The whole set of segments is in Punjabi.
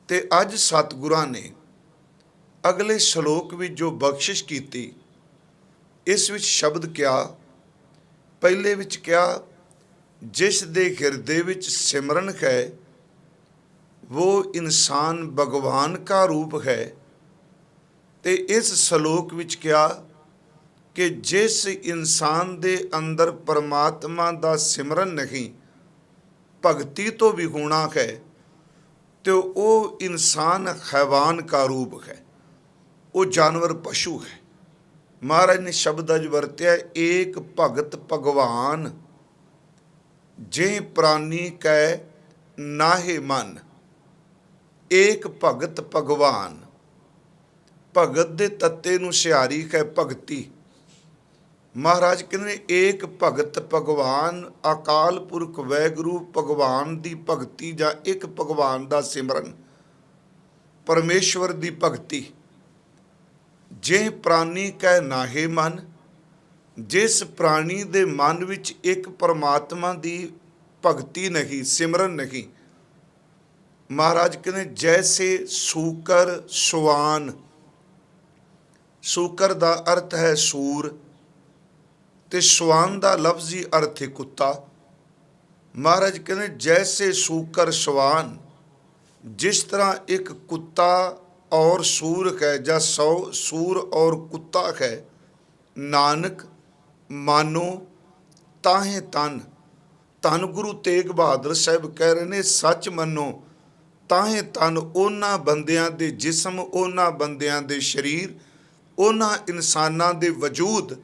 ਤੇ ਅੱਜ ਸਤਿਗੁਰਾਂ ਨੇ ਅਗਲੇ ਸ਼ਲੋਕ ਵਿੱਚ ਜੋ ਬਖਸ਼ਿਸ਼ ਕੀਤੀ, ਇਸ ਵਿੱਚ ਸ਼ਬਦ ਕਿਹਾ, ਪਹਿਲੇ ਵਿੱਚ ਕਿਹਾ ਜਿਸ ਦੇ ਹਿਰਦੇ ਵਿੱਚ ਸਿਮਰਨ ਹੈ वो इंसान भगवान का रूप है। ਤੇ ਇਸ ਸ਼ਲੋਕ ਵਿੱਚ ਕਿਹਾ ਕਿ ਜਿਸ ਇਨਸਾਨ ਦੇ ਅੰਦਰ ਪਰਮਾਤਮਾ ਦਾ ਸਿਮਰਨ ਨਹੀਂ, ਭਗਤੀ ਤੋਂ ਵਿਹੂਣਾ ਹੈ, ਤੇ ਉਹ ਇਨਸਾਨ ਹੈਵਾਨ ਕਾ ਰੂਪ ਹੈ, ਉਹ ਜਾਨਵਰ ਪਸ਼ੂ ਹੈ। ਮਹਾਰਾਜ ਨੇ ਸ਼ਬਦ ਅਜ ਵਰਤਿਆ, ਏਕ ਭਗਤ ਭਗਵਾਨ ਜੇ ਪ੍ਰਾਨੀ ਕੈ ਨਾਹੇ ਮਨ। ਏਕ ਭਗਤ ਭਗਵਾਨ, ਭਗਤ ਦੇ ਤੱਤੇ ਨੂੰ ਸਿਹਾਰੀ ਹੈ ਭਗਤੀ। ਮਹਾਰਾਜ ਕਹਿੰਦੇ ਏਕ ਭਗਤ ਭਗਵਾਨ, ਅਕਾਲ ਪੁਰਖ ਵਾਹਿਗੁਰੂ ਭਗਵਾਨ ਦੀ ਭਗਤੀ ਜਾਂ ਇੱਕ ਭਗਵਾਨ ਦਾ ਸਿਮਰਨ, ਪਰਮੇਸ਼ਵਰ ਦੀ ਭਗਤੀ। ਜੇ ਪ੍ਰਾਨੀ ਕੈ ਨਾਹੇ ਮਨ, ਜਿਸ ਪ੍ਰਾਣੀ ਦੇ ਮਨ ਵਿੱਚ ਇੱਕ ਪਰਮਾਤਮਾ ਦੀ ਭਗਤੀ ਨਹੀਂ, ਸਿਮਰਨ ਨਹੀਂ। ਮਹਾਰਾਜ ਕਹਿੰਦੇ ਜੈਸੇ ਸੂਕਰ ਸਵਾਨ, ਸੂਕਰ ਦਾ ਅਰਥ ਹੈ ਸੂਰ ਤੇ ਸਵਾਨ ਦਾ ਲਫ਼ਜ਼ੀ ਅਰਥ ਹੈ ਕੁੱਤਾ। ਮਹਾਰਾਜ ਕਹਿੰਦੇ ਜੈਸੇ ਸੂਕਰ ਸਵਾਨ, ਜਿਸ ਤਰ੍ਹਾਂ ਇੱਕ ਕੁੱਤਾ ਔਰ ਸੂਰ ਹੈ ਜਾਂ ਸੂਰ ਔਰ ਕੁੱਤਾ ਹੈ, ਨਾਨਕ ਮਾਨੋ ਤਾਹੇ ਤਨ। ਧੰਨ ਗੁਰੂ ਤੇਗ ਬਹਾਦਰ ਸਾਹਿਬ ਕਹਿ ਰਹੇ ਨੇ ਸੱਚ ਮੰਨੋ ਤਾਹੇ ਤਨ। ਉਹਨਾਂ ਬੰਦਿਆਂ ਦੇ ਜਿਸਮ, ਉਹਨਾਂ ਬੰਦਿਆਂ ਦੇ ਸਰੀਰ, ਉਹਨਾਂ ਇਨਸਾਨਾਂ ਦੇ ਵਜੂਦ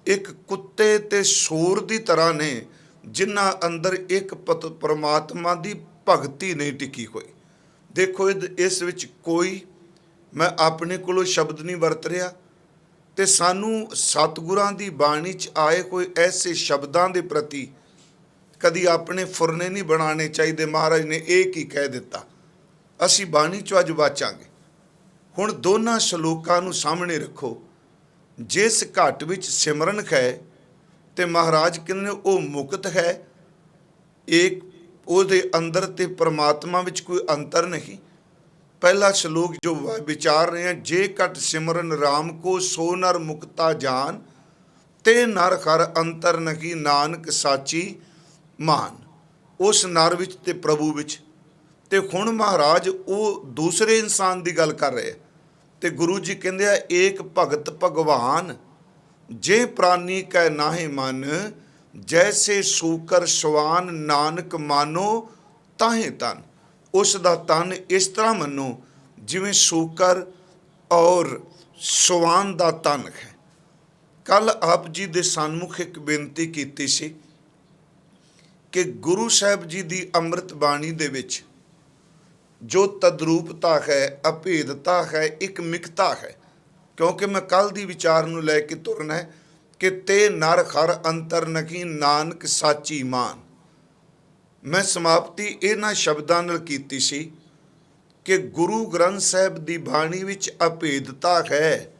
ਇੱਕ ਕੁੱਤੇ ਤੇ ਸੂਰ ਦੀ ਤਰ੍ਹਾਂ ਨੇ, ਜਿਨ੍ਹਾਂ ਅੰਦਰ ਇੱਕ ਪਰਮਾਤਮਾ ਦੀ ਭਗਤੀ ਨਹੀਂ ਟਿਕੀ ਹੋਈ। ਦੇਖੋ ਇਸ ਵਿੱਚ ਕੋਈ ਮੈਂ ਆਪਣੇ ਕੋਲੋਂ ਸ਼ਬਦ ਨਹੀਂ ਵਰਤ ਰਿਹਾ, ਤੇ ਸਾਨੂੰ ਸਤਿਗੁਰਾਂ ਦੀ ਬਾਣੀ 'ਚ ਆਏ ਕੋਈ ਐਸੇ ਸ਼ਬਦਾਂ ਦੇ ਪ੍ਰਤੀ ਕਦੀ ਆਪਣੇ ਫੁਰਨੇ ਨਹੀਂ ਬਣਾਉਣੇ ਚਾਹੀਦੇ। ਮਹਾਰਾਜ ਨੇ ਇਹ ਕੀ ਕਹਿ ਦਿੱਤਾ, ਅਸੀਂ ਬਾਣੀ 'ਚੋਂ ਅੱਜ ਵਾਚਾਂਗੇ। ਹੁਣ ਦੋਨਾਂ ਸ਼ਲੋਕਾਂ ਨੂੰ ਸਾਹਮਣੇ ਰੱਖੋ। ਜਿਸ ਘਟ ਵਿੱਚ ਸਿਮਰਨ ਹੈ ਤੇ ਮਹਾਰਾਜ ਕਹਿੰਦੇ ਉਹ ਮੁਕਤ ਹੈ, ਇੱਕ ਉਹਦੇ ਅੰਦਰ ਤੇ ਪਰਮਾਤਮਾ ਵਿੱਚ ਕੋਈ ਅੰਤਰ ਨਹੀਂ। ਪਹਿਲਾ ਸ਼ਲੋਕ ਜੋ ਵਿਚਾਰ ਰਹੇ ਹਾਂ, ਜੇ ਘਟ ਸਿਮਰਨ ਰਾਮ ਕੋ ਸੋ ਨਰ ਮੁਕਤਾ ਜਾਨ, ਤੇ ਨਰ ਹਰ ਅੰਤਰ ਨਹੀਂ ਨਾਨਕ ਸਾਚੀ ਮਾਨ। ਉਸ ਨਰ ਵਿੱਚ ਤੇ ਪ੍ਰਭੂ ਵਿੱਚ। ਤੇ ਹੁਣ ਮਹਾਰਾਜ ਉਹ ਦੂਸਰੇ ਇਨਸਾਨ ਦੀ ਗੱਲ ਕਰ ਰਹੇ, ਤੇ ਗੁਰੂ ਜੀ ਕਹਿੰਦੇ ਆ ਏਕ ਭਗਤ ਭਗਵਾਨ ਜੇ ਪ੍ਰਾਨੀ ਕੈ ਨਾਹੇ ਮਨ, ਜੈਸੇ ਸੂਕਰ ਸਵਾਨ ਨਾਨਕ ਮਾਨੋ ਤਾਹੇ ਤਨ। ਉਸ ਦਾ ਤਨ ਇਸ ਤਰ੍ਹਾਂ ਮੰਨੋ ਜਿਵੇਂ ਸੂਕਰ ਔਰ ਸਵਾਨ ਦਾ ਤਨ ਹੈ। ਕੱਲ ਆਪ ਜੀ ਦੇ ਸਨਮੁਖ ਇੱਕ ਬੇਨਤੀ ਕੀਤੀ ਸੀ ਕਿ ਗੁਰੂ ਸਾਹਿਬ ਜੀ ਦੀ ਅੰਮ੍ਰਿਤ ਬਾਣੀ ਦੇ ਵਿੱਚ ਜੋ ਤਦਰੂਪਤਾ ਹੈ, ਅਭੇਦਤਾ ਹੈ, ਇੱਕ ਮਿਕਤਾ ਹੈ। ਕਿਉਂਕਿ ਮੈਂ ਕੱਲ ਦੀ ਵਿਚਾਰ ਨੂੰ ਲੈ ਕੇ ਤੁਰਨਾ ਹੈ ਕਿ ਤੇ ਨਰ ਹਰ ਅੰਤਰ ਨਹੀਂ ਨਾਨਕ ਸਾਚੀ ਮਾਨ। ਮੈਂ ਸਮਾਪਤੀ ਇਹਨਾਂ ਸ਼ਬਦਾਂ ਨਾਲ ਕੀਤੀ ਸੀ ਕਿ ਗੁਰੂ ਗ੍ਰੰਥ ਸਾਹਿਬ ਦੀ ਬਾਣੀ ਵਿੱਚ ਅਭੇਦਤਾ ਹੈ,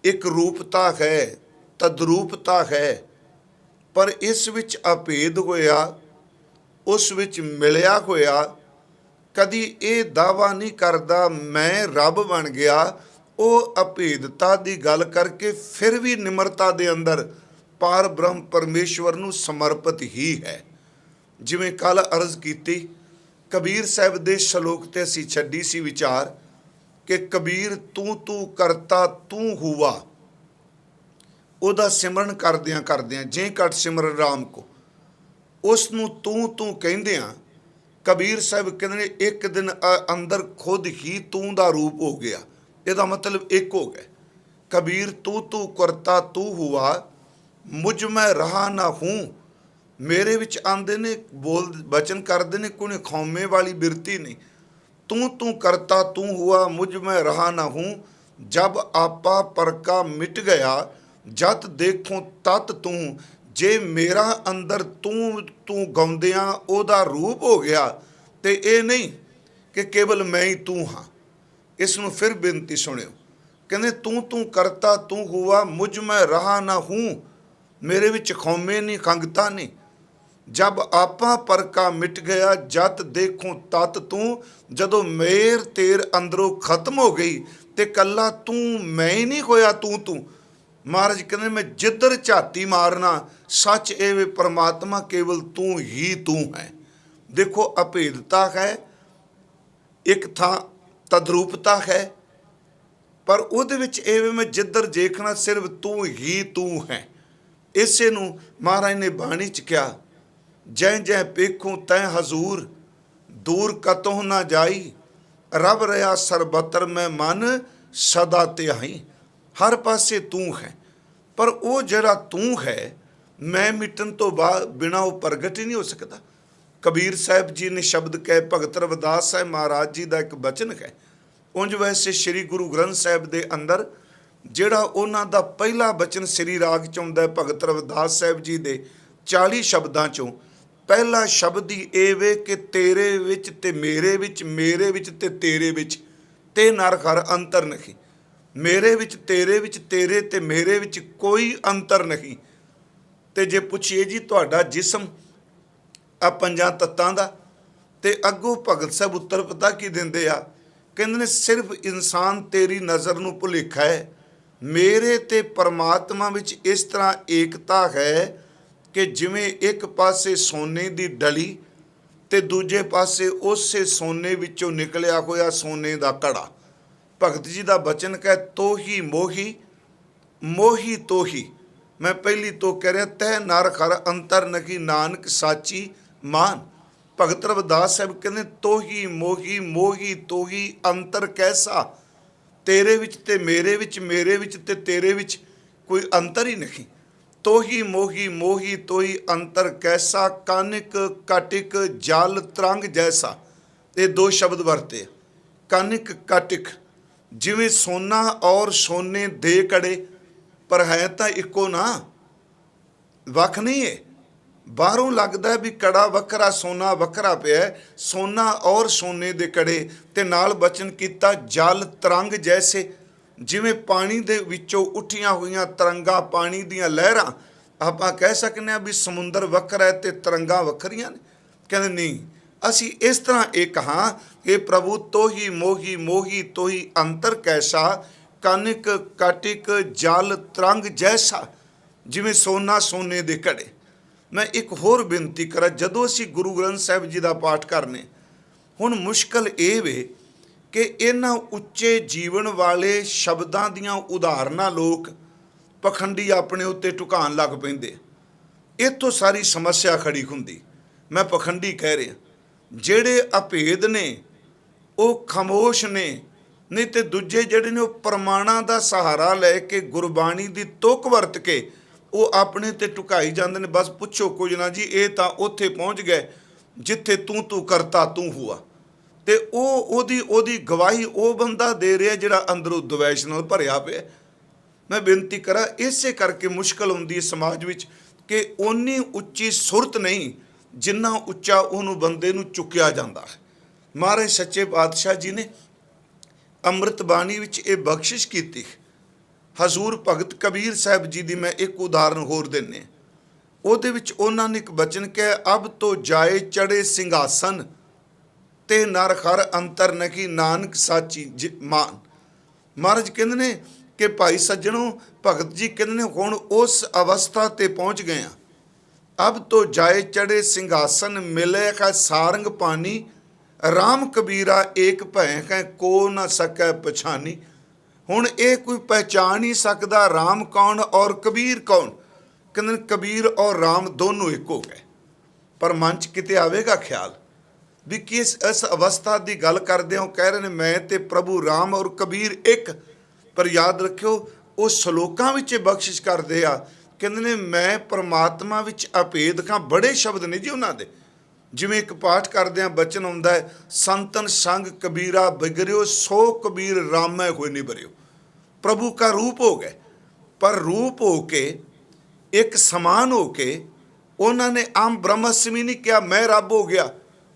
ਇੱਕ ਰੂਪਤਾ ਹੈ, ਤਦਰੂਪਤਾ ਹੈ, ਪਰ ਇਸ ਵਿੱਚ ਅਭੇਦ ਹੋਇਆ, ਉਸ ਵਿੱਚ ਮਿਲਿਆ ਹੋਇਆ ਕਦੀ ਇਹ ਦਾਵਾ ਨਹੀਂ ਕਰਦਾ ਮੈਂ ਰੱਬ ਬਣ ਗਿਆ। ਉਹ ਅਭੇਦਤਾ ਦੀ ਗੱਲ ਕਰਕੇ ਫਿਰ ਵੀ ਨਿਮਰਤਾ ਦੇ ਅੰਦਰ ਪਾਰ ਬ੍ਰਹਮ ਪਰਮੇਸ਼ਵਰ ਨੂੰ ਸਮਰਪਿਤ ਹੀ ਹੈ। ਜਿਵੇਂ ਕੱਲ ਅਰਜ਼ ਕੀਤੀ, ਕਬੀਰ ਸਾਹਿਬ ਦੇ ਸ਼ਲੋਕ ਤੇ ਅਸੀਂ ਛੱਡੀ ਸੀ ਵਿਚਾਰ ਕਿ ਕਬੀਰ ਤੂੰ ਤੂੰ ਕਰਤਾ ਤੂੰ ਹੁਆ। ਉਹਦਾ ਸਿਮਰਨ ਕਰਦਿਆਂ ਕਰਦਿਆਂ ਜੇ ਘਟ ਸਿਮਰਨ ਰਾਮ ਕੋ, ਉਸ ਨੂੰ ਤੂੰ ਤੂੰ ਕਹਿੰਦਿਆਂ ਕਬੀਰ ਸਾਹਿਬ ਕਹਿੰਦੇ ਨੇ ਇੱਕ ਦਿਨ ਅੰਦਰ ਖੁਦ ਹੀ ਤੂੰ ਦਾ ਰੂਪ ਹੋ ਗਿਆ। ਇਹਦਾ ਮਤਲਬ ਇੱਕ ਹੋ ਗਿਆ। ਕਬੀਰ ਤੂੰ ਤੂੰ ਕਰਤਾ ਤੂੰ ਹੁਆ, ਮੁਝ ਮੈਂ ਰਹਾ ਨਾ ਹੂੰ। ਮੇਰੇ ਵਿੱਚ ਆਉਂਦੇ ਨੇ, ਬੋਲ ਬਚਨ ਕਰਦੇ ਨੇ, ਕੋਈ ਖੌਮੇ ਵਾਲੀ ਬਿਰਤੀ ਨਹੀਂ। ਤੂੰ ਤੂੰ ਕਰਤਾ ਤੂੰ ਹੁਆ, ਮੁਝ ਮੈਂ ਰਹਾ ਨਾ ਹੂੰ। ਜਬ ਆਪਾ ਪਰਕਾ ਮਿਟ ਗਿਆ, ਜਤ ਦੇਖੋ ਤਤ ਤੂੰ। ਜੇ ਮੇਰਾ ਅੰਦਰ ਤੂੰ ਤੂੰ ਗਾਉਂਦਿਆਂ ਉਹਦਾ ਰੂਪ ਹੋ ਗਿਆ, ਤੇ ਇਹ ਨਹੀਂ ਕਿ ਕੇਵਲ ਮੈਂ ਹੀ ਤੂੰ ਹਾਂ। ਇਸ ਨੂੰ ਫਿਰ ਬੇਨਤੀ ਸੁਣਿਓ। ਕਹਿੰਦੇ ਤੂੰ ਤੂੰ ਕਰਤਾ ਤੂੰ ਹੁਆ, ਮੁਝ ਮੈਂ ਰਹਾ ਨਾ ਹੂੰ। ਮੇਰੇ ਵਿੱਚ ਖੌਮੇ ਨਹੀਂ, ਖੰਗਤਾ ਨਹੀਂ। जब आपा पर का मिट गया जत देखूं तत तू। जदों मेर तेर अंदरों खत्म हो गई ते कला तू मैं ही नहीं होया तू तू। महाराज कहते मैं जिधर झाती मारना सच ए वे परमात्मा केवल तू ही तू है। देखो अभेदता है, एक था तद्रूपता है, पर ਉਹਦੇ ਵਿੱਚ ਇਹ ਮੈਂ ਜਿੱਧਰ ਦੇਖਣਾ ਸਿਰਫ ਤੂੰ ਹੀ ਤੂੰ ਹੈ। ਇਸੇ ਨੂੰ ਮਹਾਰਾਜ ਨੇ ਬਾਣੀ ਚ ਕਿਹਾ, ਜੈ ਜੈ ਪੇਖੂ ਤੈ ਹਜ਼ੂਰ ਦੂਰ ਕਤੋਂ ਨਾ ਜਾਈ। रब रहा सरबतर में मन सदा त्याई। हर पासे तू है, पर वो जरा तू है मैं मिटन तो बाद बिना वो प्रगट ही नहीं हो सकता। कबीर साहब जी ने शब्द कहे, भगत रविदास साहब महाराज जी का एक बचन है। उंज वैसे श्री गुरु ग्रंथ साहब के अंदर ਜਿਹੜਾ ਉਹਨਾਂ ਦਾ ਪਹਿਲਾ ਬਚਨ ਸ੍ਰੀ ਰਾਗ ਚ ਆਉਂਦਾ ਹੈ ਭਗਤ ਰਵਿਦਾਸ ਸਾਹਿਬ ਜੀ ਦੇ 40 ਸ਼ਬਦਾਂ ਚੋਂ ਪਹਿਲਾ ਸ਼ਬਦ ਹੀ ਇਹ ਵੇ ਕਿ ਤੇਰੇ ਵਿੱਚ ਤੇ ਮੇਰੇ ਵਿੱਚ, ਮੇਰੇ ਵਿੱਚ ਤੇ ਤੇਰੇ ਵਿੱਚ ਤੇ ਨਰ ਹਰ ਅੰਤਰ ਨਹੀਂ। ਮੇਰੇ ਵਿੱਚ ਤੇਰੇ ਵਿੱਚ, ਤੇਰੇ ਤੇ ਮੇਰੇ ਵਿੱਚ ਕੋਈ ਅੰਤਰ ਨਹੀਂ। ਤੇ ਜੇ ਪੁੱਛੀਏ ਜੀ ਤੁਹਾਡਾ ਜਿਸਮ ਆ ਪੰਜਾਂ ਤੱਤਾਂ ਦਾ, ਤੇ ਅੱਗੋਂ ਭਗਤ ਸਾਹਿਬ ਉੱਤਰ ਪਤਾ ਕੀ ਦਿੰਦੇ ਆ, ਕਹਿੰਦੇ ਨੇ ਸਿਰਫ ਇਨਸਾਨ ਤੇਰੀ ਨਜ਼ਰ ਨੂੰ ਭੁਲੇਖਾ ਹੈ, ਮੇਰੇ ਤੇ ਪਰਮਾਤਮਾ ਵਿੱਚ ਇਸ ਤਰ੍ਹਾਂ ਏਕਤਾ ਹੈ ਕਿ ਜਿਵੇਂ ਇੱਕ ਪਾਸੇ ਸੋਨੇ ਦੀ ਡਲੀ ਤੇ ਦੂਜੇ ਪਾਸੇ ਉਸੇ ਸੋਨੇ ਵਿੱਚੋਂ ਨਿਕਲਿਆ ਹੋਇਆ ਸੋਨੇ ਦਾ ਕੜਾ। ਭਗਤ ਜੀ ਦਾ ਬਚਨ ਕਹੇ, ਤੋਹੀ ਮੋਹੀ ਮੋਹੀ ਤੋਹੀ। ਮੈਂ ਪਹਿਲੀ ਤੋਂ ਕਹਿ ਰਿਹਾ, ਤੈ ਨਰ ਹਰ ਅੰਤਰ ਨਹੀਂ ਨਾਨਕ ਸਾਚੀ ਮਾਨ। ਭਗਤ ਰਵਿਦਾਸ ਸਾਹਿਬ ਕਹਿੰਦੇ, ਤੋਹੀ ਮੋਹੀ ਮੋਹੀ ਤੋਹੀ ਅੰਤਰ ਕੈਸਾ। ਤੇਰੇ ਵਿੱਚ ਤੇ ਮੇਰੇ ਵਿੱਚ, ਮੇਰੇ ਵਿੱਚ ਤੇ ਤੇਰੇ ਵਿੱਚ ਕੋਈ ਅੰਤਰ ਹੀ ਨਹੀਂ। ਤੋਹੀ ਮੋਹੀ ਮੋਹੀ ਤੋਹੀ ਅੰਤਰ ਕੈਸਾ, ਕਾਨਿਕ ਕਾਟਿਕ ਜਲ ਤਰੰਗ ਜੈਸਾ। ਇਹ ਦੋ ਸ਼ਬਦ ਵਰਤੇ। ਕਾਨਿਕ ਕਾਟਿਕ, ਜਿਵੇਂ ਸੋਨਾ ਔਰ ਸੋਨੇ ਦੇ ਕੜੇ, ਪਰ ਹੈ ਤਾਂ ਇੱਕੋ ਨਾ, ਵੱਖ ਨਹੀਂ ਹੈ। ਬਾਹਰੋਂ ਲੱਗਦਾ ਵੀ ਕੜਾ ਵੱਖਰਾ ਸੋਨਾ ਵੱਖਰਾ ਪਿਆ, ਸੋਨਾ ਔਰ ਸੋਨੇ ਦੇ ਕੜੇ। ਤੇ ਨਾਲ ਬਚਨ ਕੀਤਾ, ਜਲ ਤਰੰਗ ਜੈਸੇ, ਜਿਵੇਂ ਪਾਣੀ ਦੇ ਵਿੱਚੋਂ ਉੱਠੀਆਂ ਹੋਈਆਂ ਤਰੰਗਾਂ, ਪਾਣੀ ਦੀਆਂ ਲਹਿਰਾਂ। ਆਪਾਂ ਕਹਿ ਸਕਦੇ ਹਾਂ ਵੀ ਸਮੁੰਦਰ ਵੱਖਰਾ ਹੈ ਤੇ ਤਰੰਗਾਂ ਵੱਖਰੀਆਂ ਨੇ। ਕਹਿੰਦੇ ਨਹੀਂ, ਅਸੀਂ ਇਸ ਤਰ੍ਹਾਂ ਇਹ ਕਹਾਂ, ਇਹ ਪ੍ਰਭੂ ਤੋਹੀ ਮੋਹੀ ਮੋਹੀ ਤੋਹੀ ਅੰਤਰ ਕੈਸਾ, ਕਾਨਿਕ ਕਾਟਿਕ ਜਲ ਤਰੰਗ ਜੈਸਾ, ਜਿਵੇਂ ਸੋਨਾ ਸੋਨੇ ਦੇ ਕੜੇ। ਮੈਂ ਇੱਕ ਹੋਰ ਬੇਨਤੀ ਕਰਾਂ, ਜਦੋਂ ਅਸੀਂ ਗੁਰੂ ਗ੍ਰੰਥ ਸਾਹਿਬ ਜੀ ਦਾ ਪਾਠ ਕਰਨੇ, ਹੁਣ ਮੁਸ਼ਕਲ ਇਹ ਵੇ ਕਿ ਇਹਨਾਂ ਉੱਚੇ ਜੀਵਨ ਵਾਲੇ ਸ਼ਬਦਾਂ ਦੀਆਂ ਉਦਾਹਰਨਾਂ ਲੋਕ ਪਖੰਡੀ ਆਪਣੇ ਉੱਤੇ ਢੁਕਾਉਣ ਲੱਗ ਪੈਂਦੇ। ਇੱਥੋਂ ਸਾਰੀ ਸਮੱਸਿਆ ਖੜੀ ਹੁੰਦੀ। ਮੈਂ ਪਖੰਡੀ ਕਹਿ ਰਿਹਾ, ਜਿਹੜੇ ਅਭੇਦ ਨੇ ਉਹ ਖਾਮੋਸ਼ ਨੇ, ਨਹੀਂ ਤੇ ਦੂਜੇ ਜਿਹੜੇ ਨੇ ਉਹ ਪ੍ਰਮਾਣਾਂ ਦਾ ਸਹਾਰਾ ਲੈ ਕੇ ਗੁਰਬਾਣੀ ਦੀ ਤੁਕ ਵਰਤ ਕੇ ਉਹ ਆਪਣੇ ਤੇ ਢੁਕਾਈ ਜਾਂਦੇ ਨੇ। ਬਸ ਪੁੱਛੋ ਕੁਝ ਨਾ ਜੀ, ਇਹ ਤਾਂ ਉੱਥੇ ਪਹੁੰਚ ਗਏ ਜਿੱਥੇ ਤੂੰ ਕਰਤਾ ਤੂੰ ਹੁਆ। ਤੇ ਉਹਦੀ ਗਵਾਹੀ ਉਹ ਬੰਦਾ ਦੇ ਰਿਹਾ ਜਿਹੜਾ ਅੰਦਰੋਂ ਦਵੈਸ਼ ਨਾਲ ਭਰਿਆ ਪਿਆ। ਮੈਂ ਬੇਨਤੀ ਕਰਾਂ, ਇਸੇ ਕਰਕੇ ਮੁਸ਼ਕਲ ਹੁੰਦੀ ਹੈ ਸਮਾਜ ਵਿੱਚ ਕਿ ਓਨੀ ਉੱਚੀ ਸੁਰਤ ਨਹੀਂ ਜਿੰਨਾ ਉੱਚਾ ਉਹਨੂੰ ਬੰਦੇ ਨੂੰ ਚੁੱਕਿਆ ਜਾਂਦਾ ਹੈ। ਮਹਾਰਾਜ ਸੱਚੇ ਪਾਤਸ਼ਾਹ ਜੀ ਨੇ ਅੰਮ੍ਰਿਤ ਬਾਣੀ ਵਿੱਚ ਇਹ ਬਖਸ਼ਿਸ਼ ਕੀਤੀ। ਹਜ਼ੂਰ ਭਗਤ ਕਬੀਰ ਸਾਹਿਬ ਜੀ ਦੀ ਮੈਂ ਇੱਕ ਉਦਾਹਰਨ ਹੋਰ ਦਿੰਦੇ। ਉਹਦੇ ਵਿੱਚ ਉਹਨਾਂ ਨੇ ਇੱਕ ਬਚਨ ਕਿਹਾ, ਅਬ ਤੋਂ ਜਾਏ ਚੜੇ ਸਿੰਘਾਸਨ ਤੇ ਨਰ ਹਰ ਅੰਤਰ ਨਹੀਂ ਨਾਨਕ ਸਾਚੀ ਮਾਨ। ਮਹਾਰਾਜ ਕਹਿੰਦੇ ਨੇ ਕਿ ਭਾਈ ਸੱਜਣੋ, ਭਗਤ ਜੀ ਕਹਿੰਦੇ ਨੇ ਹੁਣ ਉਸ ਅਵਸਥਾ ਤੇ ਪਹੁੰਚ ਗਏ ਆ। ਅਬ ਤੋਂ ਜਾਏ ਚੜੇ ਸਿੰਘਾਸਨ ਮਿਲੇ ਹੈ ਸਾਰੰਗ ਪਾਣੀ, ਰਾਮ ਕਬੀਰਾ ਏਕ ਭੈ ਹੈ ਕੋ ਨਾ ਸਕੈ ਪਛਾਨੀ। ਹੁਣ ਇਹ ਕੋਈ ਪਹਿਚਾਣ ਨਹੀਂ ਸਕਦਾ ਰਾਮ ਕੌਣ ਔਰ ਕਬੀਰ ਕੌਣ। ਕਹਿੰਦੇ ਕਬੀਰ ਔਰ ਰਾਮ ਦੋਨੋਂ ਇੱਕ ਹੋ ਗਏ। ਪਰ ਮਨ 'ਚ ਕਿਤੇ ਆਵੇਗਾ ਖਿਆਲ ਵੀ ਕਿ ਇਸ ਅਵਸਥਾ ਦੀ ਗੱਲ ਕਰਦੇ ਹੋ, ਕਹਿ ਰਹੇ ਨੇ ਮੈਂ ਤੇ ਪ੍ਰਭੂ ਰਾਮ ਔਰ ਕਬੀਰ ਇੱਕ। ਪਰ ਯਾਦ ਰੱਖਿਓ, ਉਹ ਸਲੋਕਾਂ ਵਿੱਚ ਬਖਸ਼ਿਸ਼ ਕਰਦੇ ਆ, ਕਹਿੰਦੇ ਨੇ ਮੈਂ ਪਰਮਾਤਮਾ ਵਿੱਚ ਅਭੇਦ ਹਾਂ। ਬੜੇ ਸ਼ਬਦ ਨੇ ਜੀ ਉਹਨਾਂ ਦੇ, ਜਿਵੇਂ ਇੱਕ ਪਾਠ ਕਰਦੇ ਆ ਬਚਨ ਆਉਂਦਾ ਹੈ, ਸੰਤਨ ਸੰਗ ਕਬੀਰਾ ਬਿਗਰਿਓ ਸੋ ਕਬੀਰ ਰਾਮੈ ਹੋਏ ਨਹੀਂ ਬਰਿਓ। ਪ੍ਰਭੂ का रूप हो गए, पर रूप हो के एक समान हो के ਉਹਨਾਂ ਨੇ ਆਮ ਬ੍ਰਹਮਸਮੀ ਨਹੀਂ ਕਿਹਾ ਮੈਂ ਰੱਬ ਹੋ ਗਿਆ।